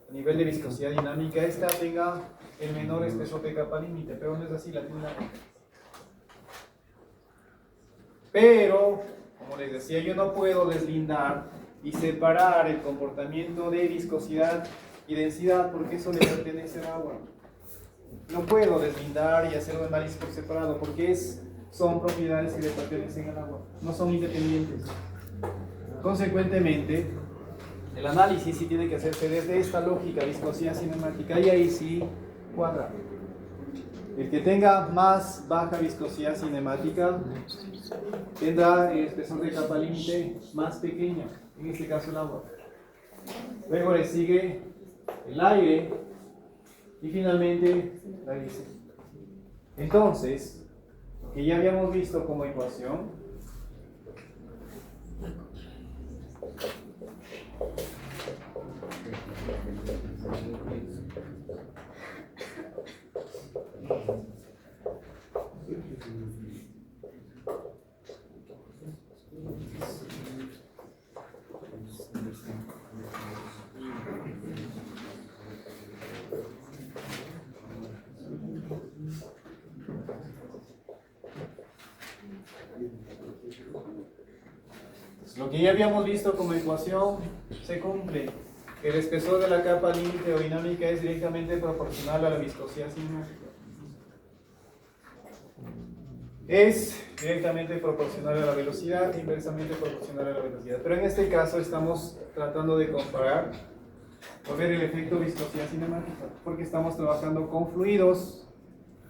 a nivel de viscosidad dinámica, esta tenga el menor espesor de capa límite, pero no es así, la tiene el agua. Pero, como les decía, yo no puedo deslindar y separar el comportamiento de viscosidad y densidad porque eso le pertenece al agua. No puedo deslindar y hacer un análisis por separado porque son propiedades que le pertenecen al agua, no son independientes. Consecuentemente, el análisis sí tiene que hacerse desde esta lógica, viscosidad cinemática, y ahí sí cuadra. El que tenga más baja viscosidad cinemática tendrá el espesor de capa límite más pequeño, en este caso el agua. Luego le sigue el aire y finalmente la glicerina. Entonces, lo que ya habíamos visto como ecuación lo que ya habíamos visto como ecuación se cumple. El espesor de la capa límite o dinámica es directamente proporcional a la viscosidad cinemática. es directamente proporcional a la velocidad e inversamente proporcional a la velocidad. Pero en este caso estamos tratando de comparar o ver el efecto viscosidad cinemática, porque estamos trabajando con fluidos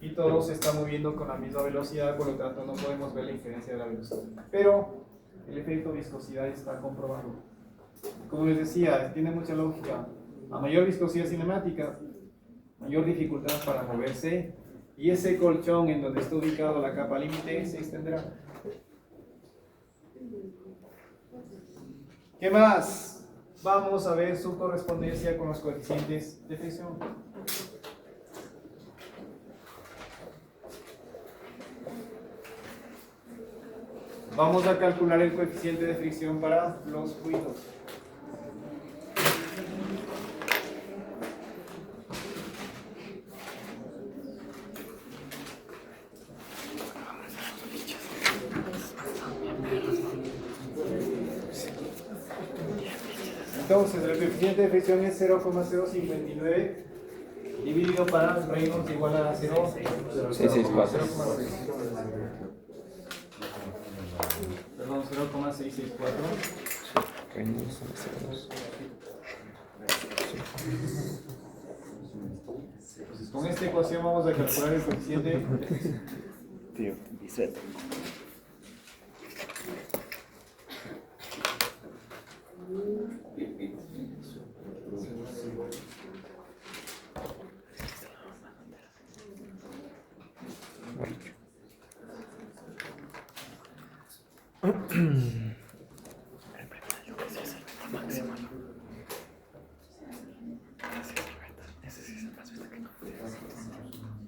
y todo se está moviendo con la misma velocidad, por lo tanto no podemos ver la diferencia de la velocidad. Pero el efecto viscosidad está comprobado. Como les decía, tiene mucha lógica. A mayor viscosidad cinemática, mayor dificultad para moverse, y ese colchón en donde está ubicado la capa límite se extenderá. ¿Qué más? Vamos a ver su correspondencia con los coeficientes de fricción. Vamos a calcular el coeficiente de fricción para los fluidos. Entonces, el coeficiente de fricción es 0,059 dividido para Reynolds igual a 0,664. 664. Perdón, 0,664. Reynolds 02. Entonces, con esta ecuación vamos a calcular el coeficiente de fricción. Tío, bicep.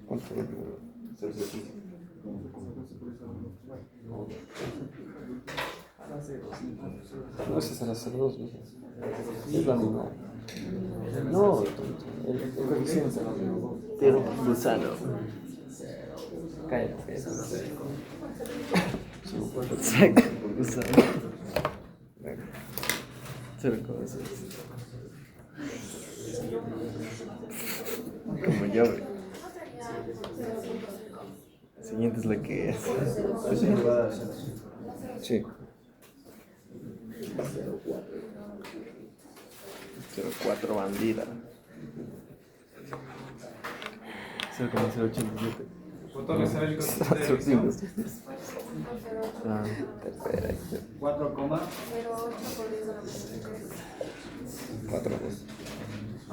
¿Cuánto? No, ese será 02, ¿no? Es la misma. No, el coeficiente. Tiro gusano. Cállate. Saca gusano. 0,6. Como yo, güey. La siguiente es la que es. Sí. 04 bandida. 0,087. ¿Cuánto le sale el coeficiente de fricción? Ah, espera. 4, 4.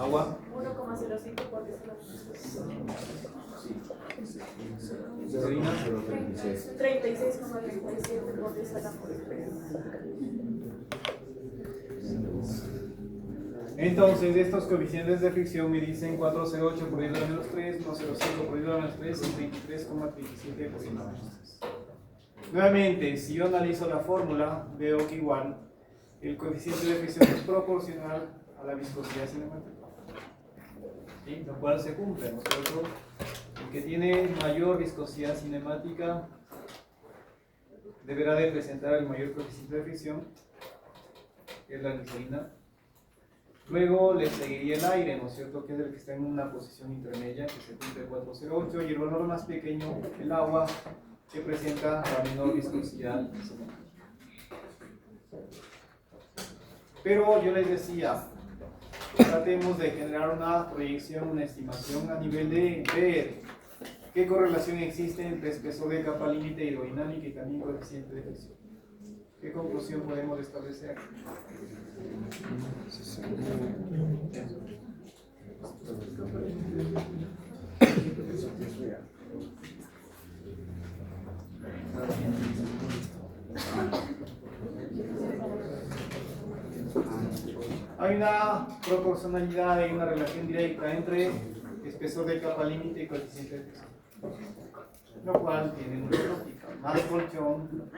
agua. 1,05 por 10 Serena. 36,37 por 10 a la Entonces, estos coeficientes de fricción me dicen 408 por 10 a la menos 3, 105 por 10 a la menos 3 y 23,37 por 10 a la menos 3. Nuevamente, si yo analizo la fórmula, veo que igual el coeficiente de fricción es proporcional a la viscosidad cinemática. ¿Sí? Lo cual se cumple, ¿no es cierto? El que tiene mayor viscosidad cinemática deberá de presentar el mayor coeficiente de fricción, que es la glicerina. Luego le seguiría el aire, ¿no es cierto? Que es el que está en una posición intermedia, que se cumple 408, y el valor más pequeño, el agua, que presenta la menor viscosidad cinemática. Pero yo les decía, tratemos de generar una proyección, una estimación a nivel de ver qué correlación existe entre espesor de capa límite hidrodinámica y también coeficiente de fricción. ¿Qué conclusión podemos establecer? Hay una proporcionalidad, hay una relación directa entre espesor de capa límite y coeficiente de fricción, lo cual tiene una lógica. Más colchón,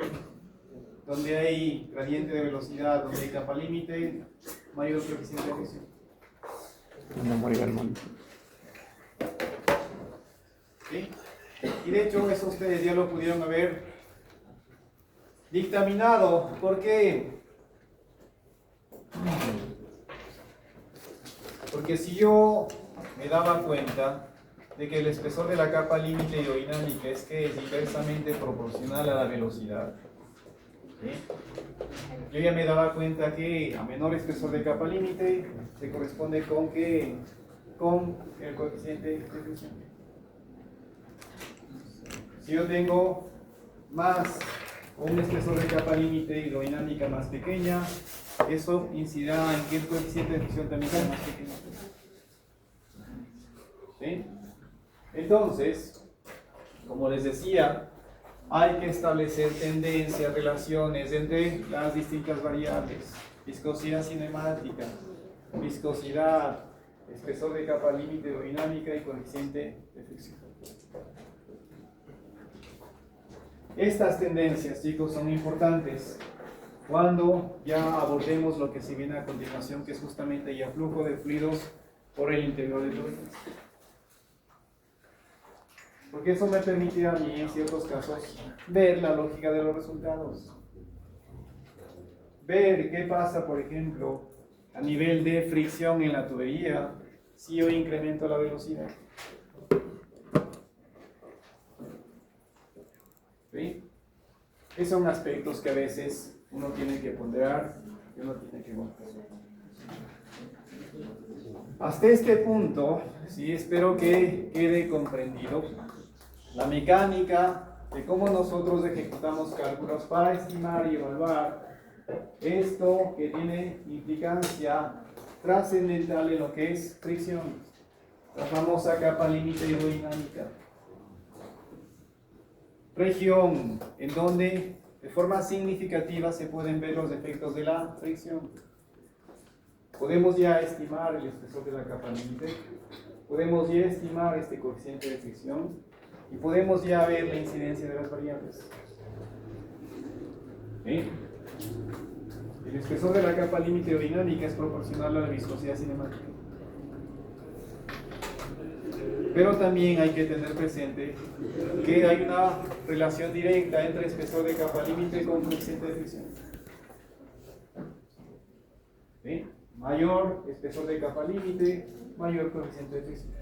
donde hay gradiente de velocidad, donde hay capa límite, mayor coeficiente de fricción. No muere el mundo. ¿Sí? Y de hecho eso ustedes ya lo pudieron haber dictaminado. ¿Por qué? Porque si yo me daba cuenta de que el espesor de la capa límite hidrodinámica es que es inversamente proporcional a la velocidad. ¿Sí? Yo ya me daba cuenta que a menor espesor de capa límite se corresponde con que con el coeficiente de fricción. Si yo tengo más un espesor de capa límite hidrodinámica más pequeña, eso incidirá en que el coeficiente de fricción también sea más pequeño. ¿Sí? Entonces, como les decía, hay que establecer tendencias, relaciones entre las distintas variables: viscosidad cinemática, viscosidad, espesor de capa límite hidrodinámica y coeficiente de fricción. Estas tendencias, chicos, son importantes cuando ya abordemos lo que se viene a continuación, que es justamente ya flujo de fluidos por el interior del fluido. Porque eso me permite a mí, en ciertos casos, ver la lógica de los resultados. Ver qué pasa, por ejemplo, a nivel de fricción en la tubería si yo incremento la velocidad. ¿Sí? Esos son aspectos que a veces uno tiene que ponderar y uno tiene que montar. Hasta este punto, sí, espero que quede comprendido la mecánica de cómo nosotros ejecutamos cálculos para estimar y evaluar esto que tiene implicancia trascendental en lo que es fricción, la famosa capa límite hidrodinámica. Región en donde de forma significativa se pueden ver los efectos de la fricción. Podemos ya estimar el espesor de la capa límite, podemos ya estimar este coeficiente de fricción y podemos ya ver la incidencia de las variables. ¿Sí? El espesor de la capa límite hidrodinámica es proporcional a la viscosidad cinemática. Pero también hay que tener presente que hay una relación directa entre espesor de capa límite con coeficiente de fricción. ¿Sí? Mayor espesor de capa límite, mayor coeficiente de fricción.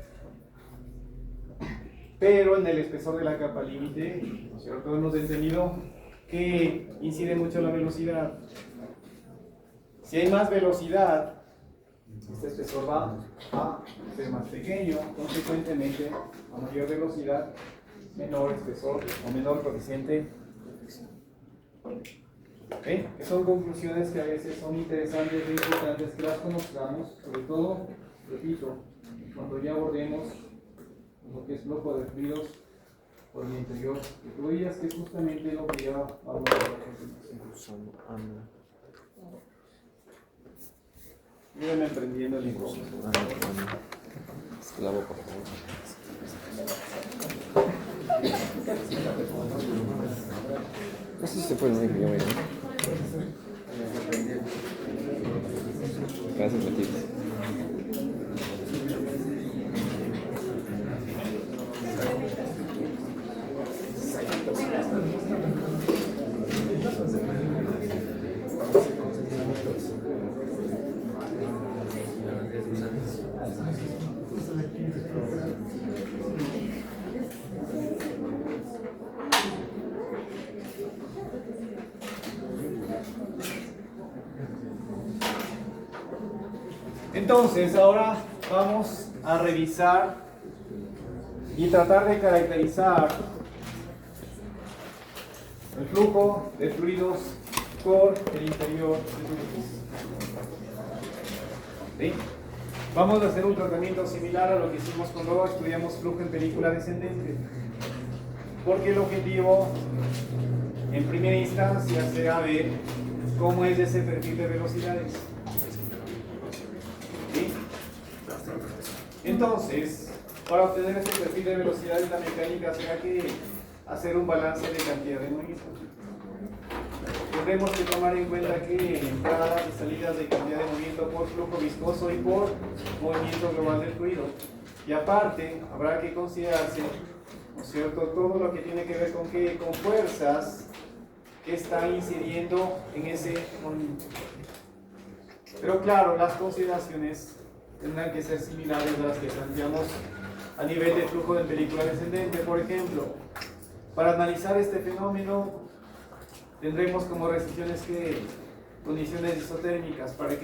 Pero en el espesor de la capa límite, ¿no es cierto?, hemos entendido que incide mucho la velocidad. Si hay más velocidad, este espesor va a ser más pequeño, consecuentemente, a mayor velocidad, menor espesor o menor coeficiente de fricción. ¿Okay? Que son conclusiones que a veces son interesantes e importantes que las conozcamos, sobre todo, repito, cuando ya abordemos lo que es flujo de fluidos por el interior de tuberías, que es justamente lo que ya vamos a ver a continuación. Mírenme prendiendo el micrófono. Esclavo, por favor. No sé si se puede unir, yo voy, ¿no? Gracias, Matías. Entonces, ahora vamos a revisar y tratar de caracterizar el flujo de fluidos por el interior de tuberías. ¿Sí? Vamos a hacer un tratamiento similar a lo que hicimos cuando estudiamos flujo en película descendente, porque el objetivo en primera instancia será ver cómo es ese perfil de velocidades. ¿Sí? Entonces, para obtener este perfil de velocidades, la mecánica será que hacer un balance de cantidad de movimiento. Tendremos que tomar en cuenta que entradas y salidas de cantidad de movimiento por flujo viscoso y por movimiento global del fluido. Y aparte, habrá que considerarse, ¿no es cierto?, todo lo que tiene que ver con fuerzas que están incidiendo en ese movimiento. Pero claro, las consideraciones tendrán que ser similares a las que planteamos a nivel de flujo de película descendente. Por ejemplo, para analizar este fenómeno tendremos como restricciones que condiciones isotérmicas para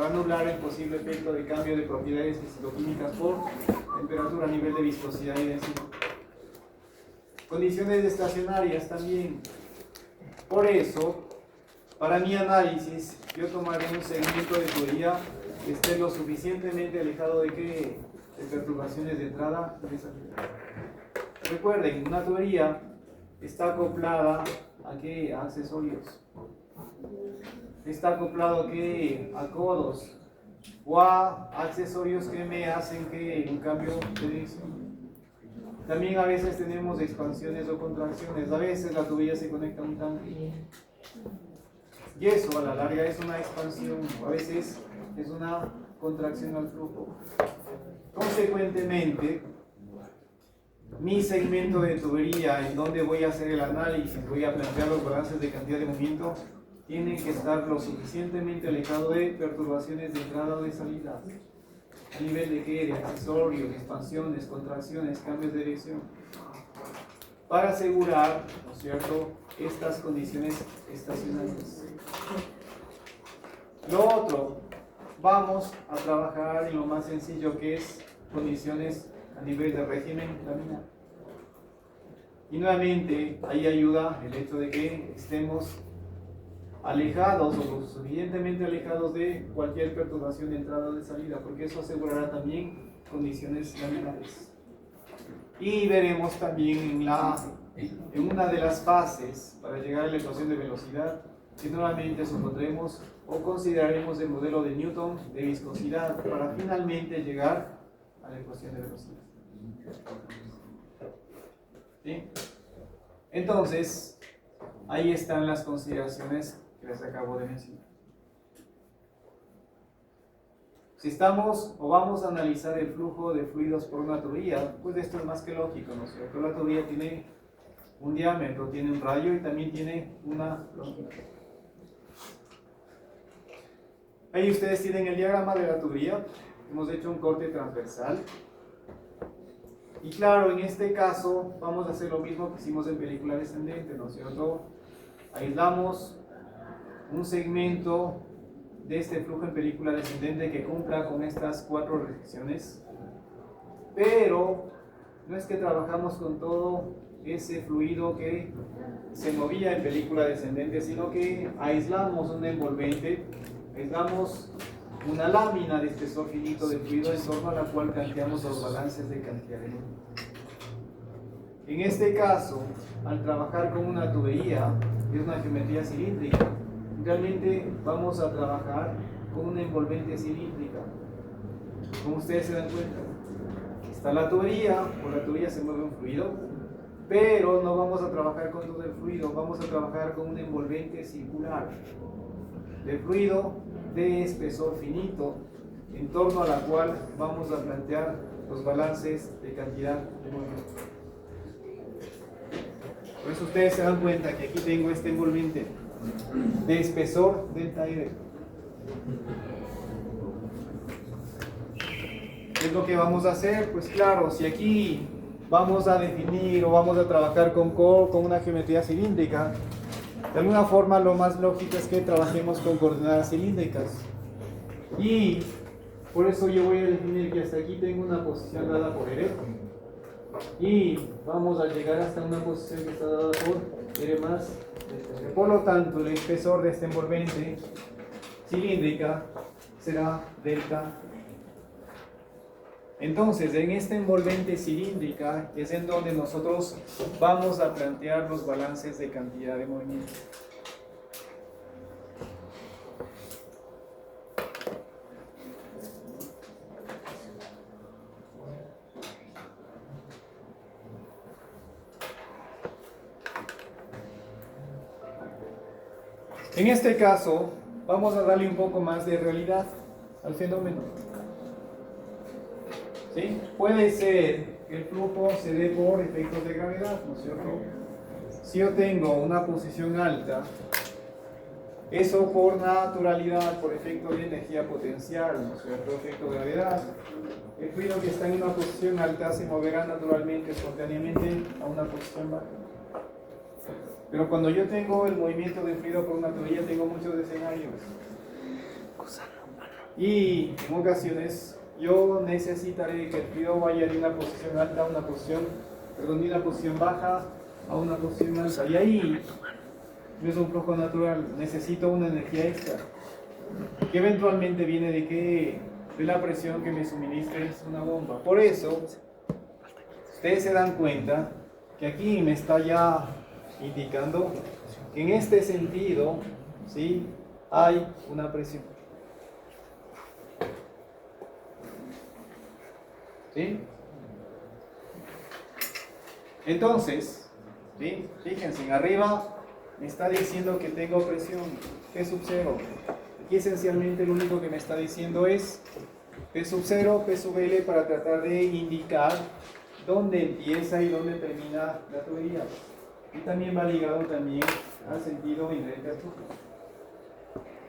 anular el posible efecto de cambio de propiedades físico-químicas por temperatura, nivel de viscosidad y densidad. Condiciones estacionarias también. Por eso, para mi análisis, yo tomaré un segmento de tubería que esté lo suficientemente alejado de perturbaciones de entrada y de salida. Recuerden, una tubería está acoplada ¿a qué? A accesorios. Está acoplado a codos o a accesorios que me hacen un cambio de dirección. También a veces tenemos expansiones o contracciones. A veces la tubería se conecta a un tanque. Y eso a la larga es una expansión, a veces es una contracción al flujo. Consecuentemente, mi segmento de tubería en donde voy a hacer el análisis, voy a plantear los balances de cantidad de movimiento, tienen que estar lo suficientemente alejado de perturbaciones de entrada o de salida. ¿A nivel de qué? De accesorios, expansiones, contracciones, cambios de dirección. Para asegurar, ¿no es cierto?, estas condiciones estacionarias. Lo otro, vamos a trabajar en lo más sencillo que es condiciones a nivel de régimen laminar. Y nuevamente, ahí ayuda el hecho de que estemos alejados o lo suficientemente alejados de cualquier perturbación de entrada o de salida, porque eso asegurará también condiciones laminares. Y veremos también en una de las fases para llegar a la ecuación de velocidad, que nuevamente supondremos o consideraremos el modelo de Newton de viscosidad para finalmente llegar a la ecuación de velocidad. ¿Sí? Entonces, ahí están las consideraciones que les acabo de mencionar. Si estamos o vamos a analizar el flujo de fluidos por una tubería, pues esto es más que lógico, ¿no es cierto? La tubería tiene un diámetro, tiene un radio y también tiene una longitud. Ahí ustedes tienen el diagrama de la tubería. Hemos hecho un corte transversal. Y claro, en este caso vamos a hacer lo mismo que hicimos en película descendente, ¿no es cierto? Aislamos un segmento de este flujo en película descendente que cumpla con estas 4 restricciones, pero no es que trabajamos con todo ese fluido que se movía en película descendente, sino que aislamos un envolvente, aislamos una lámina de espesor finito de fluido en torno a la cual planteamos los balances de cantidad de movimiento. En este caso, al trabajar con una tubería, es una geometría cilíndrica, realmente vamos a trabajar con una envolvente cilíndrica. Como ustedes se dan cuenta, está la tubería, por la tubería se mueve un fluido, pero no vamos a trabajar con todo el fluido, vamos a trabajar con una envolvente circular de fluido de espesor finito, en torno a la cual vamos a plantear los balances de cantidad de movimiento. Por eso ustedes se dan cuenta que aquí tengo este envolvente de espesor delta R. ¿Qué es lo que vamos a hacer? Pues claro, si aquí vamos a definir o vamos a trabajar con una geometría cilíndrica, de alguna forma lo más lógico es que trabajemos con coordenadas cilíndricas. Y por eso yo voy a definir que hasta aquí tengo una posición dada por R. Y vamos a llegar hasta una posición que está dada por R más. Por lo tanto, el espesor de esta envolvente cilíndrica será delta. Entonces, en esta envolvente cilíndrica es en donde nosotros vamos a plantear los balances de cantidad de movimiento. En este caso, vamos a darle un poco más de realidad al fenómeno. ¿Sí? Puede ser que el flujo se dé por efectos de gravedad, ¿no es cierto? Si yo tengo una posición alta, Eso por naturalidad, por efecto de energía potencial, ¿no es cierto? Efecto de gravedad. El fluido que está en una posición alta se moverá naturalmente, espontáneamente, a una posición baja. Pero cuando yo tengo el movimiento del fluido por una tubería, tengo muchos escenarios. Y en ocasiones yo necesitaré que el fluido vaya de una posición alta a una posición, perdón, de una posición baja a una posición alta. Y ahí no es un flujo natural, necesito una energía extra, que eventualmente viene de qué, de la presión que me suministre una bomba. Por eso, ustedes se dan cuenta que aquí me está ya indicando que en este sentido, ¿sí?, hay una presión. ¿Sí? Entonces, ¿sí?, fíjense, en arriba me está diciendo que tengo presión P sub 0. Aquí esencialmente lo único que me está diciendo es P sub 0, P sub L, para tratar de indicar dónde empieza y dónde termina la tubería. Y también va ligado también al sentido inherente al flujo.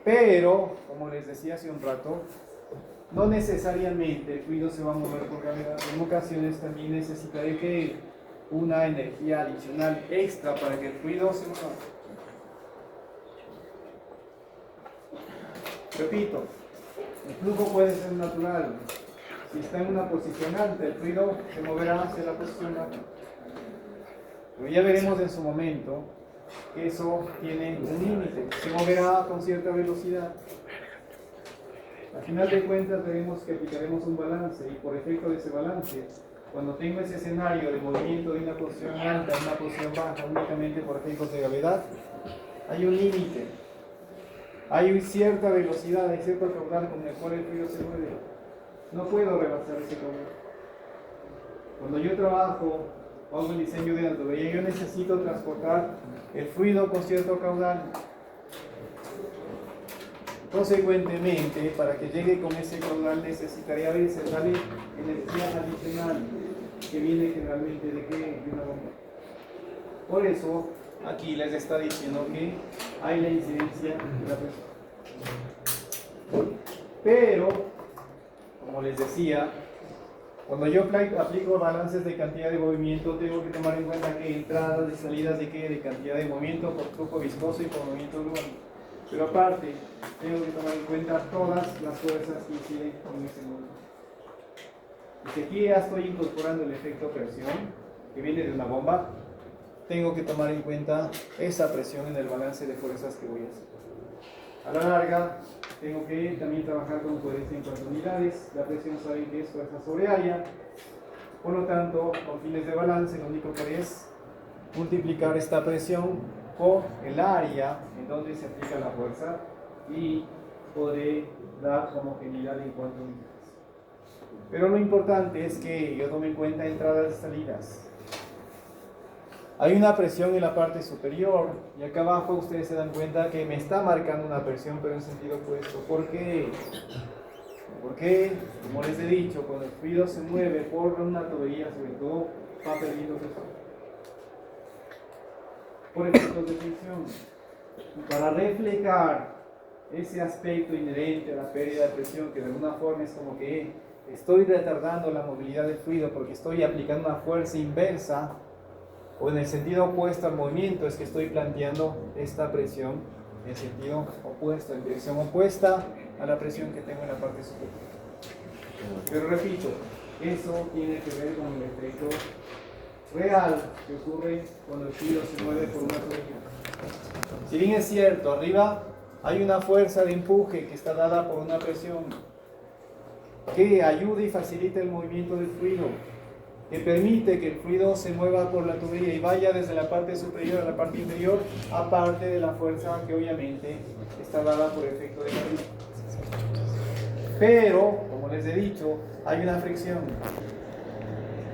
Pero, como les decía hace un rato, no necesariamente el fluido se va a mover por gravedad. En ocasiones también necesitaré que una energía adicional extra para que el fluido se mueva. Repito, el flujo puede ser natural. Si está en una posición alta, el fluido se moverá hacia la posición baja. Pero ya veremos en su momento que eso tiene un límite. Se moverá con cierta velocidad. Al final de cuentas veremos que aplicaremos un balance, y por efecto de ese balance, cuando tengo ese escenario de movimiento de una posición alta a una posición baja únicamente por efectos de gravedad, hay un límite. Hay cierta velocidad, hay cierto caudal con el cual el fluido se mueve. No puedo rebasar ese caudal. Cuando yo trabajo, hago el diseño de una tubería, yo necesito transportar el fluido con cierto caudal. Consecuentemente, para que llegue con ese caudal necesitaría a veces darle energía adicional, que viene generalmente de qué? De una bomba. Por eso, aquí les está diciendo que hay la incidencia de la presión. Pero, como les decía, cuando yo aplico balances de cantidad de movimiento, tengo que tomar en cuenta que entradas y salidas de qué, de cantidad de movimiento por flujo viscoso y por movimiento global. Pero aparte, tengo que tomar en cuenta todas las fuerzas que inciden en ese movimiento. Y si aquí ya estoy incorporando el efecto presión, que viene de una bomba, tengo que tomar en cuenta esa presión en el balance de fuerzas que voy a hacer. A la larga, tengo que también trabajar con coherencia en cuanto a unidades. La presión saben que es fuerza sobre área. Por lo tanto, con fines de balance, lo único que haré es multiplicar esta presión por el área en donde se aplica la fuerza y podré dar homogeneidad en cuanto a unidades. Pero lo importante es que yo tome en cuenta entradas y salidas. Hay una presión en la parte superior y acá abajo ustedes se dan cuenta que me está marcando una presión pero en sentido opuesto. ¿Por qué? Porque, como les he dicho, cuando el fluido se mueve por una tubería, sobre todo, va perdiendo presión por efectos de fricción. Y para reflejar ese aspecto inherente a la pérdida de presión, que de alguna forma es como que estoy retardando la movilidad del fluido porque estoy aplicando una fuerza inversa, o en el sentido opuesto al movimiento, es que estoy planteando esta presión en sentido opuesto, en dirección opuesta a la presión que tengo en la parte superior. Pero repito, eso tiene que ver con el efecto real que ocurre cuando el fluido se mueve por una tubería. Si bien es cierto, arriba hay una fuerza de empuje que está dada por una presión que ayuda y facilita el movimiento del fluido, que permite que el fluido se mueva por la tubería y vaya desde la parte superior a la parte inferior, aparte de la fuerza que obviamente está dada por efecto de gravedad. Pero, como les he dicho, hay una fricción.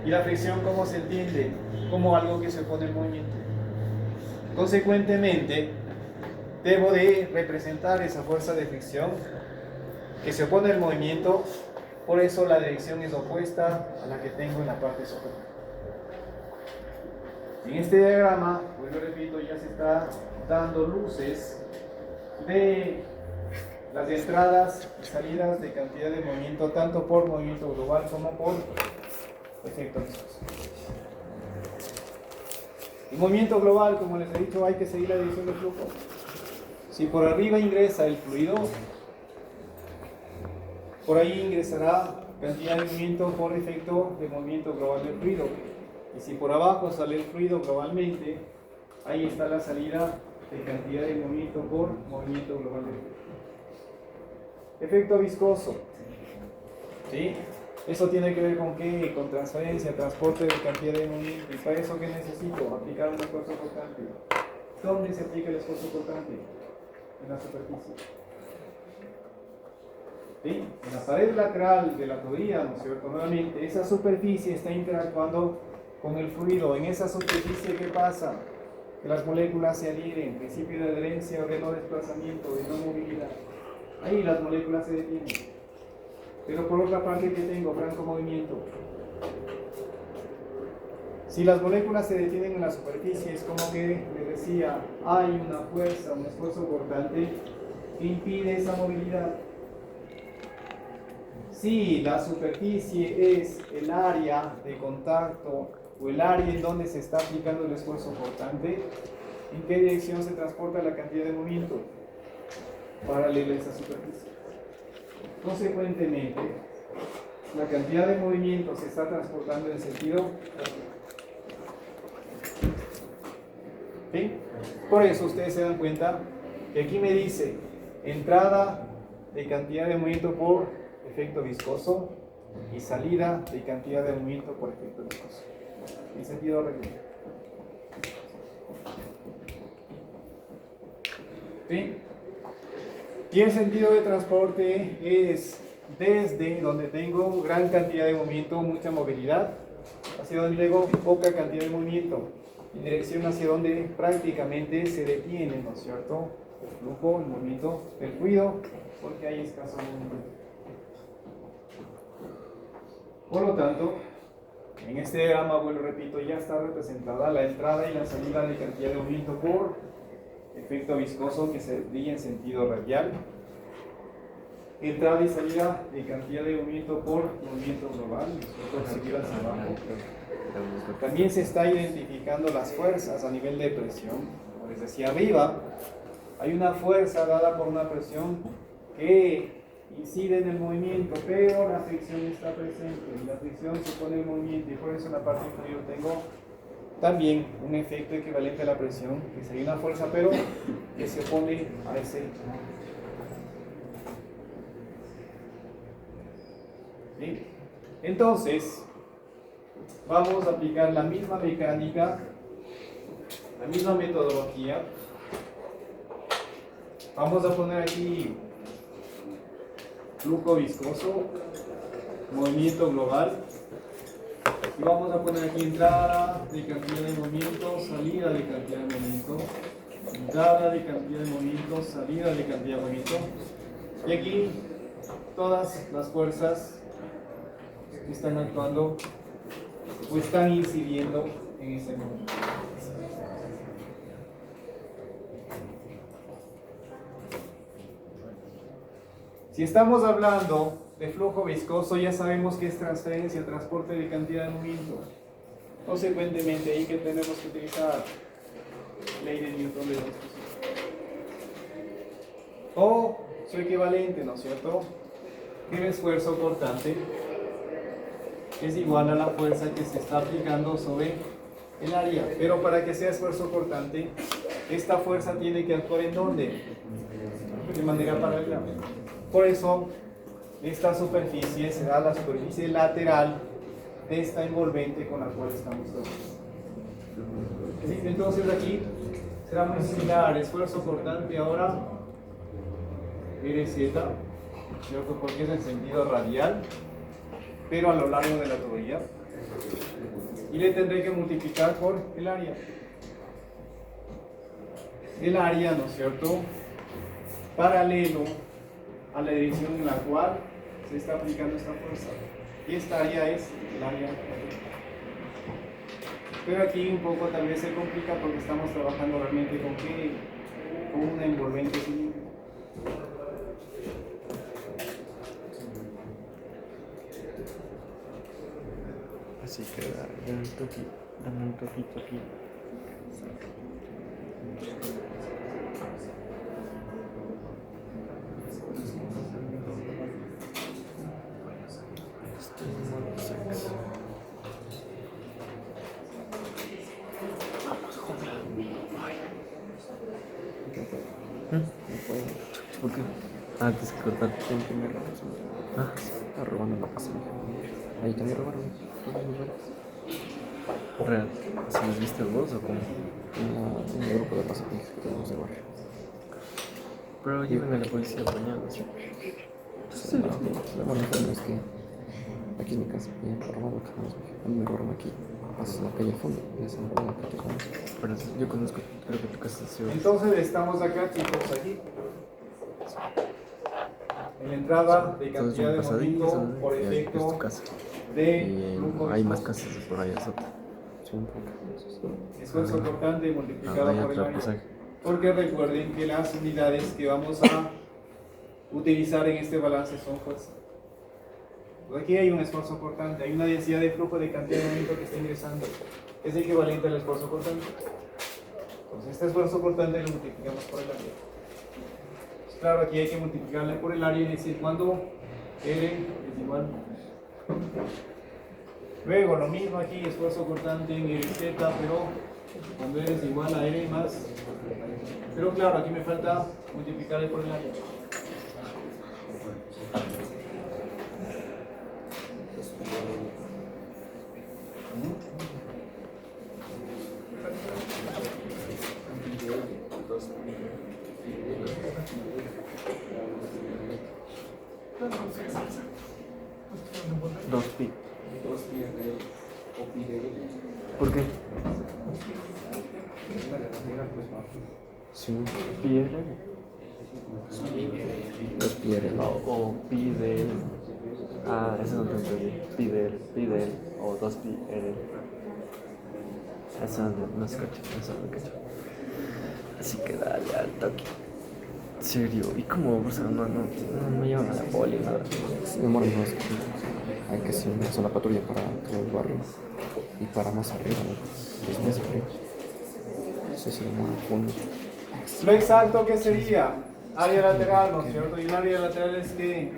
Y la fricción, ¿cómo se entiende? Como algo que se opone al movimiento. Consecuentemente, debo de representar esa fuerza de fricción que se opone al movimiento. Por eso la dirección es opuesta a la que tengo en la parte superior. En este diagrama, pues yo repito, ya se está dando luces de las entradas y salidas de cantidad de movimiento, tanto por movimiento global como por efecto viscoso. El movimiento global, como les he dicho, hay que seguir la dirección del flujo. Si por arriba ingresa el fluido, por ahí ingresará cantidad de movimiento por efecto de movimiento global del fluido. Y si por abajo sale el fluido globalmente, ahí está la salida de cantidad de movimiento por movimiento global del fluido. Efecto viscoso. ¿Sí? Eso tiene que ver con qué? Con transferencia, transporte de cantidad de movimiento. ¿Y para eso qué necesito? Aplicar un esfuerzo cortante. ¿Dónde se aplica el esfuerzo cortante? En la superficie. ¿Sí? En la pared lateral de la tubería, ¿no es cierto? Nuevamente, esa superficie está interactuando con el fluido. En esa superficie, ¿qué pasa? Que las moléculas se adhieren, principio de adherencia o de no desplazamiento, de no movilidad. Ahí las moléculas se detienen. Pero por otra parte, ¿qué tengo? Franco movimiento. Si las moléculas se detienen en la superficie, es como que les decía, hay una fuerza, un esfuerzo cortante que impide esa movilidad. Si la superficie es el área de contacto o el área en donde se está aplicando el esfuerzo cortante, ¿en qué dirección se transporta la cantidad de movimiento? Paralela a esa superficie. Consecuentemente, la cantidad de movimiento se está transportando en sentido. ¿Sí? Por eso ustedes se dan cuenta que aquí me dice entrada de cantidad de movimiento por efecto viscoso y salida de cantidad de movimiento por efecto viscoso. En sentido regular. ¿Sí? Y el sentido de transporte es desde donde tengo gran cantidad de movimiento, mucha movilidad, hacia donde tengo poca cantidad de movimiento, en dirección hacia donde prácticamente se detiene, ¿no es cierto?, el flujo, el movimiento del fluido, porque hay escaso movimiento. Por lo tanto, en este diagrama, bueno, repito, ya está representada la entrada y la salida de cantidad de movimiento por efecto viscoso que se brilla en sentido radial, entrada y salida de cantidad de movimiento por movimiento global, arriba hacia abajo. También se está identificando las fuerzas a nivel de presión. Como les decía arriba, hay una fuerza dada por una presión que incide en el movimiento, pero la fricción está presente y la fricción supone el movimiento, y por eso en la parte inferior tengo también un efecto equivalente a la presión, que sería una fuerza, pero que se opone a ese. ¿Sí? Entonces, vamos a aplicar la misma mecánica, la misma metodología. Vamos a poner aquí flujo viscoso, movimiento global. Y vamos a poner aquí entrada de cantidad de movimiento, salida de cantidad de movimiento, entrada de cantidad de movimiento, salida de cantidad de movimiento. Y aquí todas las fuerzas que están actuando o están incidiendo en ese movimiento. Si estamos hablando de flujo viscoso, ya sabemos que es transferencia, transporte de cantidad de movimiento. Consecuentemente, ahí que tenemos que utilizar ley de Newton de disposición. O su equivalente, ¿no es cierto? El esfuerzo cortante es igual a la fuerza que se está aplicando sobre el área. Pero para que sea esfuerzo cortante, esta fuerza tiene que actuar ¿en dónde? De manera paralela. Por eso, esta superficie será la superficie lateral de esta envolvente con la cual estamos trabajando. Entonces aquí será muy similar, esfuerzo cortante ahora RZ, ¿cierto? Porque es en sentido radial, pero a lo largo de la tubería. Y le tendré que multiplicar por el área. El área, ¿no es cierto?, paralelo a la dirección en la cual se está aplicando esta fuerza. Y esta área es el área. Pero aquí un poco tal vez se complica porque estamos trabajando realmente con ¿qué? Con una envolvente cilíndrica. Así que dame un toquito, dame un toquito aquí. Sexo. Vamos, joder. ¿Por qué? Ah, tienes que cortar. Tengo que me robas. Ah, está robando la casa. Ahí también robaron. Real. ¿Se los viste vos o cómo? Un grupo de pasajeros que tenemos de barrio. Pero llevan a la policía bañados. Sí, la buena forma es que aquí es mi casa, me han robado acá. A mí me robaron aquí. Pasas la calle al fondo y les han robado acá. Pero yo conozco, creo que tu casa es ciudad. Entonces estamos acá, chicos, aquí. En la entrada de cantidad de movimiento por es tu efecto casa. de Y flujo hay más viscoso. casas por allá sota. Sí, un poco. Esfuerzo cortante multiplicado hay por el otro área. pasaje. Porque recuerden que las unidades que vamos a utilizar en este balance son fuerza. Pues aquí hay un esfuerzo cortante, hay una densidad de flujo de cantidad de movimiento que está ingresando. Es equivalente al esfuerzo cortante. Entonces este esfuerzo cortante lo multiplicamos por el área. Pues claro, aquí hay que multiplicarle por el área y decir cuando R es igual. Luego lo mismo aquí, esfuerzo cortante en RZ, pero cuando R es igual a R más. Pero claro, aquí me falta multiplicarle por el área. Dos pi. ¿Por qué? Sí, pi R. Dos pi R. O pi de L. Ah, eso no te entendí. Pi de L. O dos pi R. Eso no es cacho, eso no es cacho. Así que dale al toque. En serio, ¿y cómo? O sea, no llevan a la poli, nada. Demora unos hay que hacer una sola patrulla para todo el barrio y para más arriba, ¿no? 10 meses arriba. Eso se demora fondo. Lo exacto que sería área lateral, ¿no es cierto? Y un área lateral es que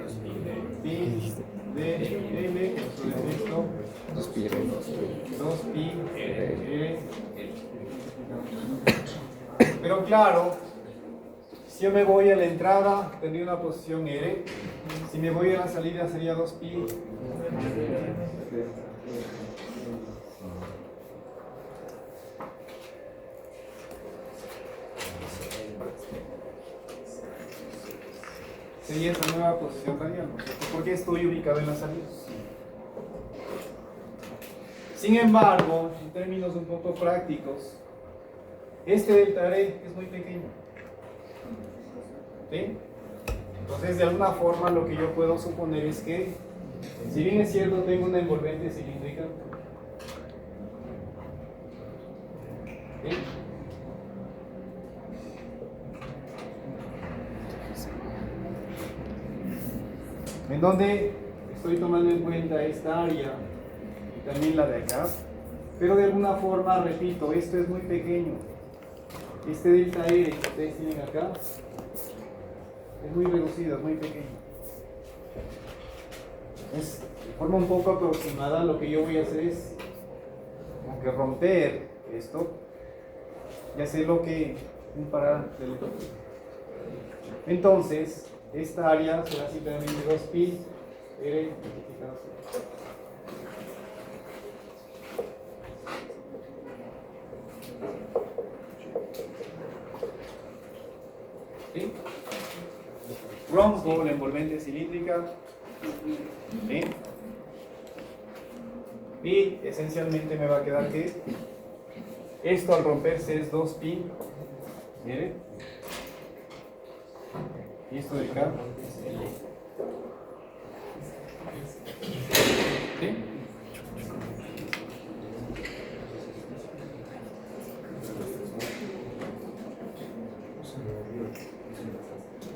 pi de L, sobre esto, 2 pi R. 2 pi R. Pero claro, si yo me voy a la entrada, tendría una posición R. Si me voy a la salida, sería 2 pi. Sería esa nueva posición radial, ¿no? Porque estoy ubicado en la salida. Sin embargo, en términos un poco prácticos, este delta R es muy pequeño. ¿Sí? Entonces, de alguna forma, lo que yo puedo suponer es que, si bien es cierto, tengo una envolvente cilíndrica, ¿sí? En donde estoy tomando en cuenta esta área y también la de acá, pero de alguna forma, repito, esto es muy pequeño. Este delta R que ustedes tienen acá es muy reducido, es muy pequeño. Es de forma un poco aproximada, lo que yo voy a hacer es como que romper esto y hacer lo que un paralelepípedo. Entonces, esta área será simplemente 2 pi R multiplicado por ¿sí? Rompo la envolvente cilíndrica, ¿sí? Y esencialmente me va a quedar que esto al romperse es 2 pi R. Y esto de acá es L. ¿Sí?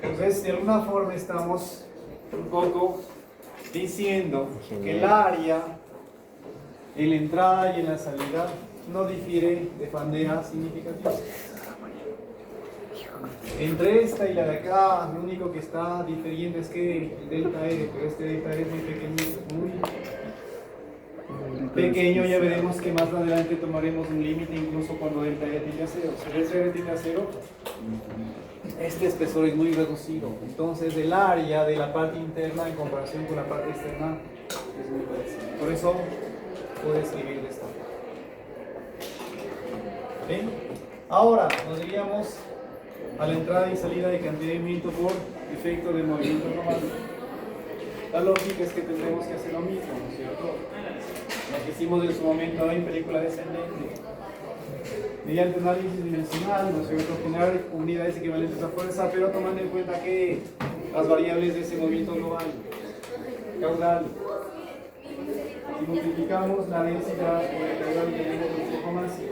Entonces, de alguna forma estamos un poco diciendo que el área en la entrada y en la salida no difiere de manera significativa. Entre esta y la de acá, lo único que está diferiendo es que el delta R, pero este delta R es muy pequeñito, muy pequeño. Ya veremos que más adelante tomaremos un límite incluso cuando delta R tiende a 0. Si delta R tiende a 0, este espesor es muy reducido. Entonces el área de la parte interna en comparación con la parte externa es muy parecida. Por eso puedo escribir de esta forma. ¿Bien? Ahora nos diríamos a la entrada y salida de cantidad de movimiento por efecto de movimiento normal. La lógica es que tendremos que hacer lo mismo, ¿no es cierto? Lo que hicimos en su momento en película descendente. Mediante análisis dimensional, ¿no es cierto? Generar unidades equivalentes a fuerza, pero tomando en cuenta que las variables de ese movimiento global, caudal, si multiplicamos la densidad por el caudal tenemos un flujo máximo.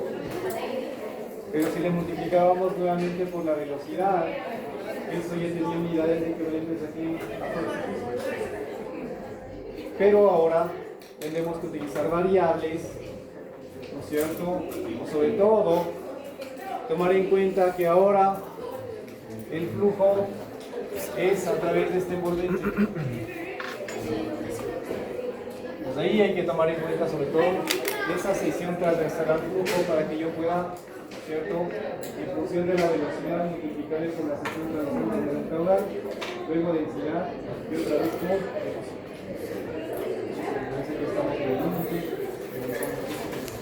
Pero si le multiplicábamos nuevamente por la velocidad, eso ya tenía unidades equivalentes aquí a fuerza. Pero ahora tendremos que utilizar variables, ¿no es cierto? O sobre todo, tomar en cuenta que ahora el flujo es a través de este envolvente. Pues ahí hay que tomar en cuenta sobre todo esa sección transversal al flujo para que yo pueda, ¿cierto? En función de la velocidad multiplicar por la sección transversal del caudal, luego densidad y otra vez por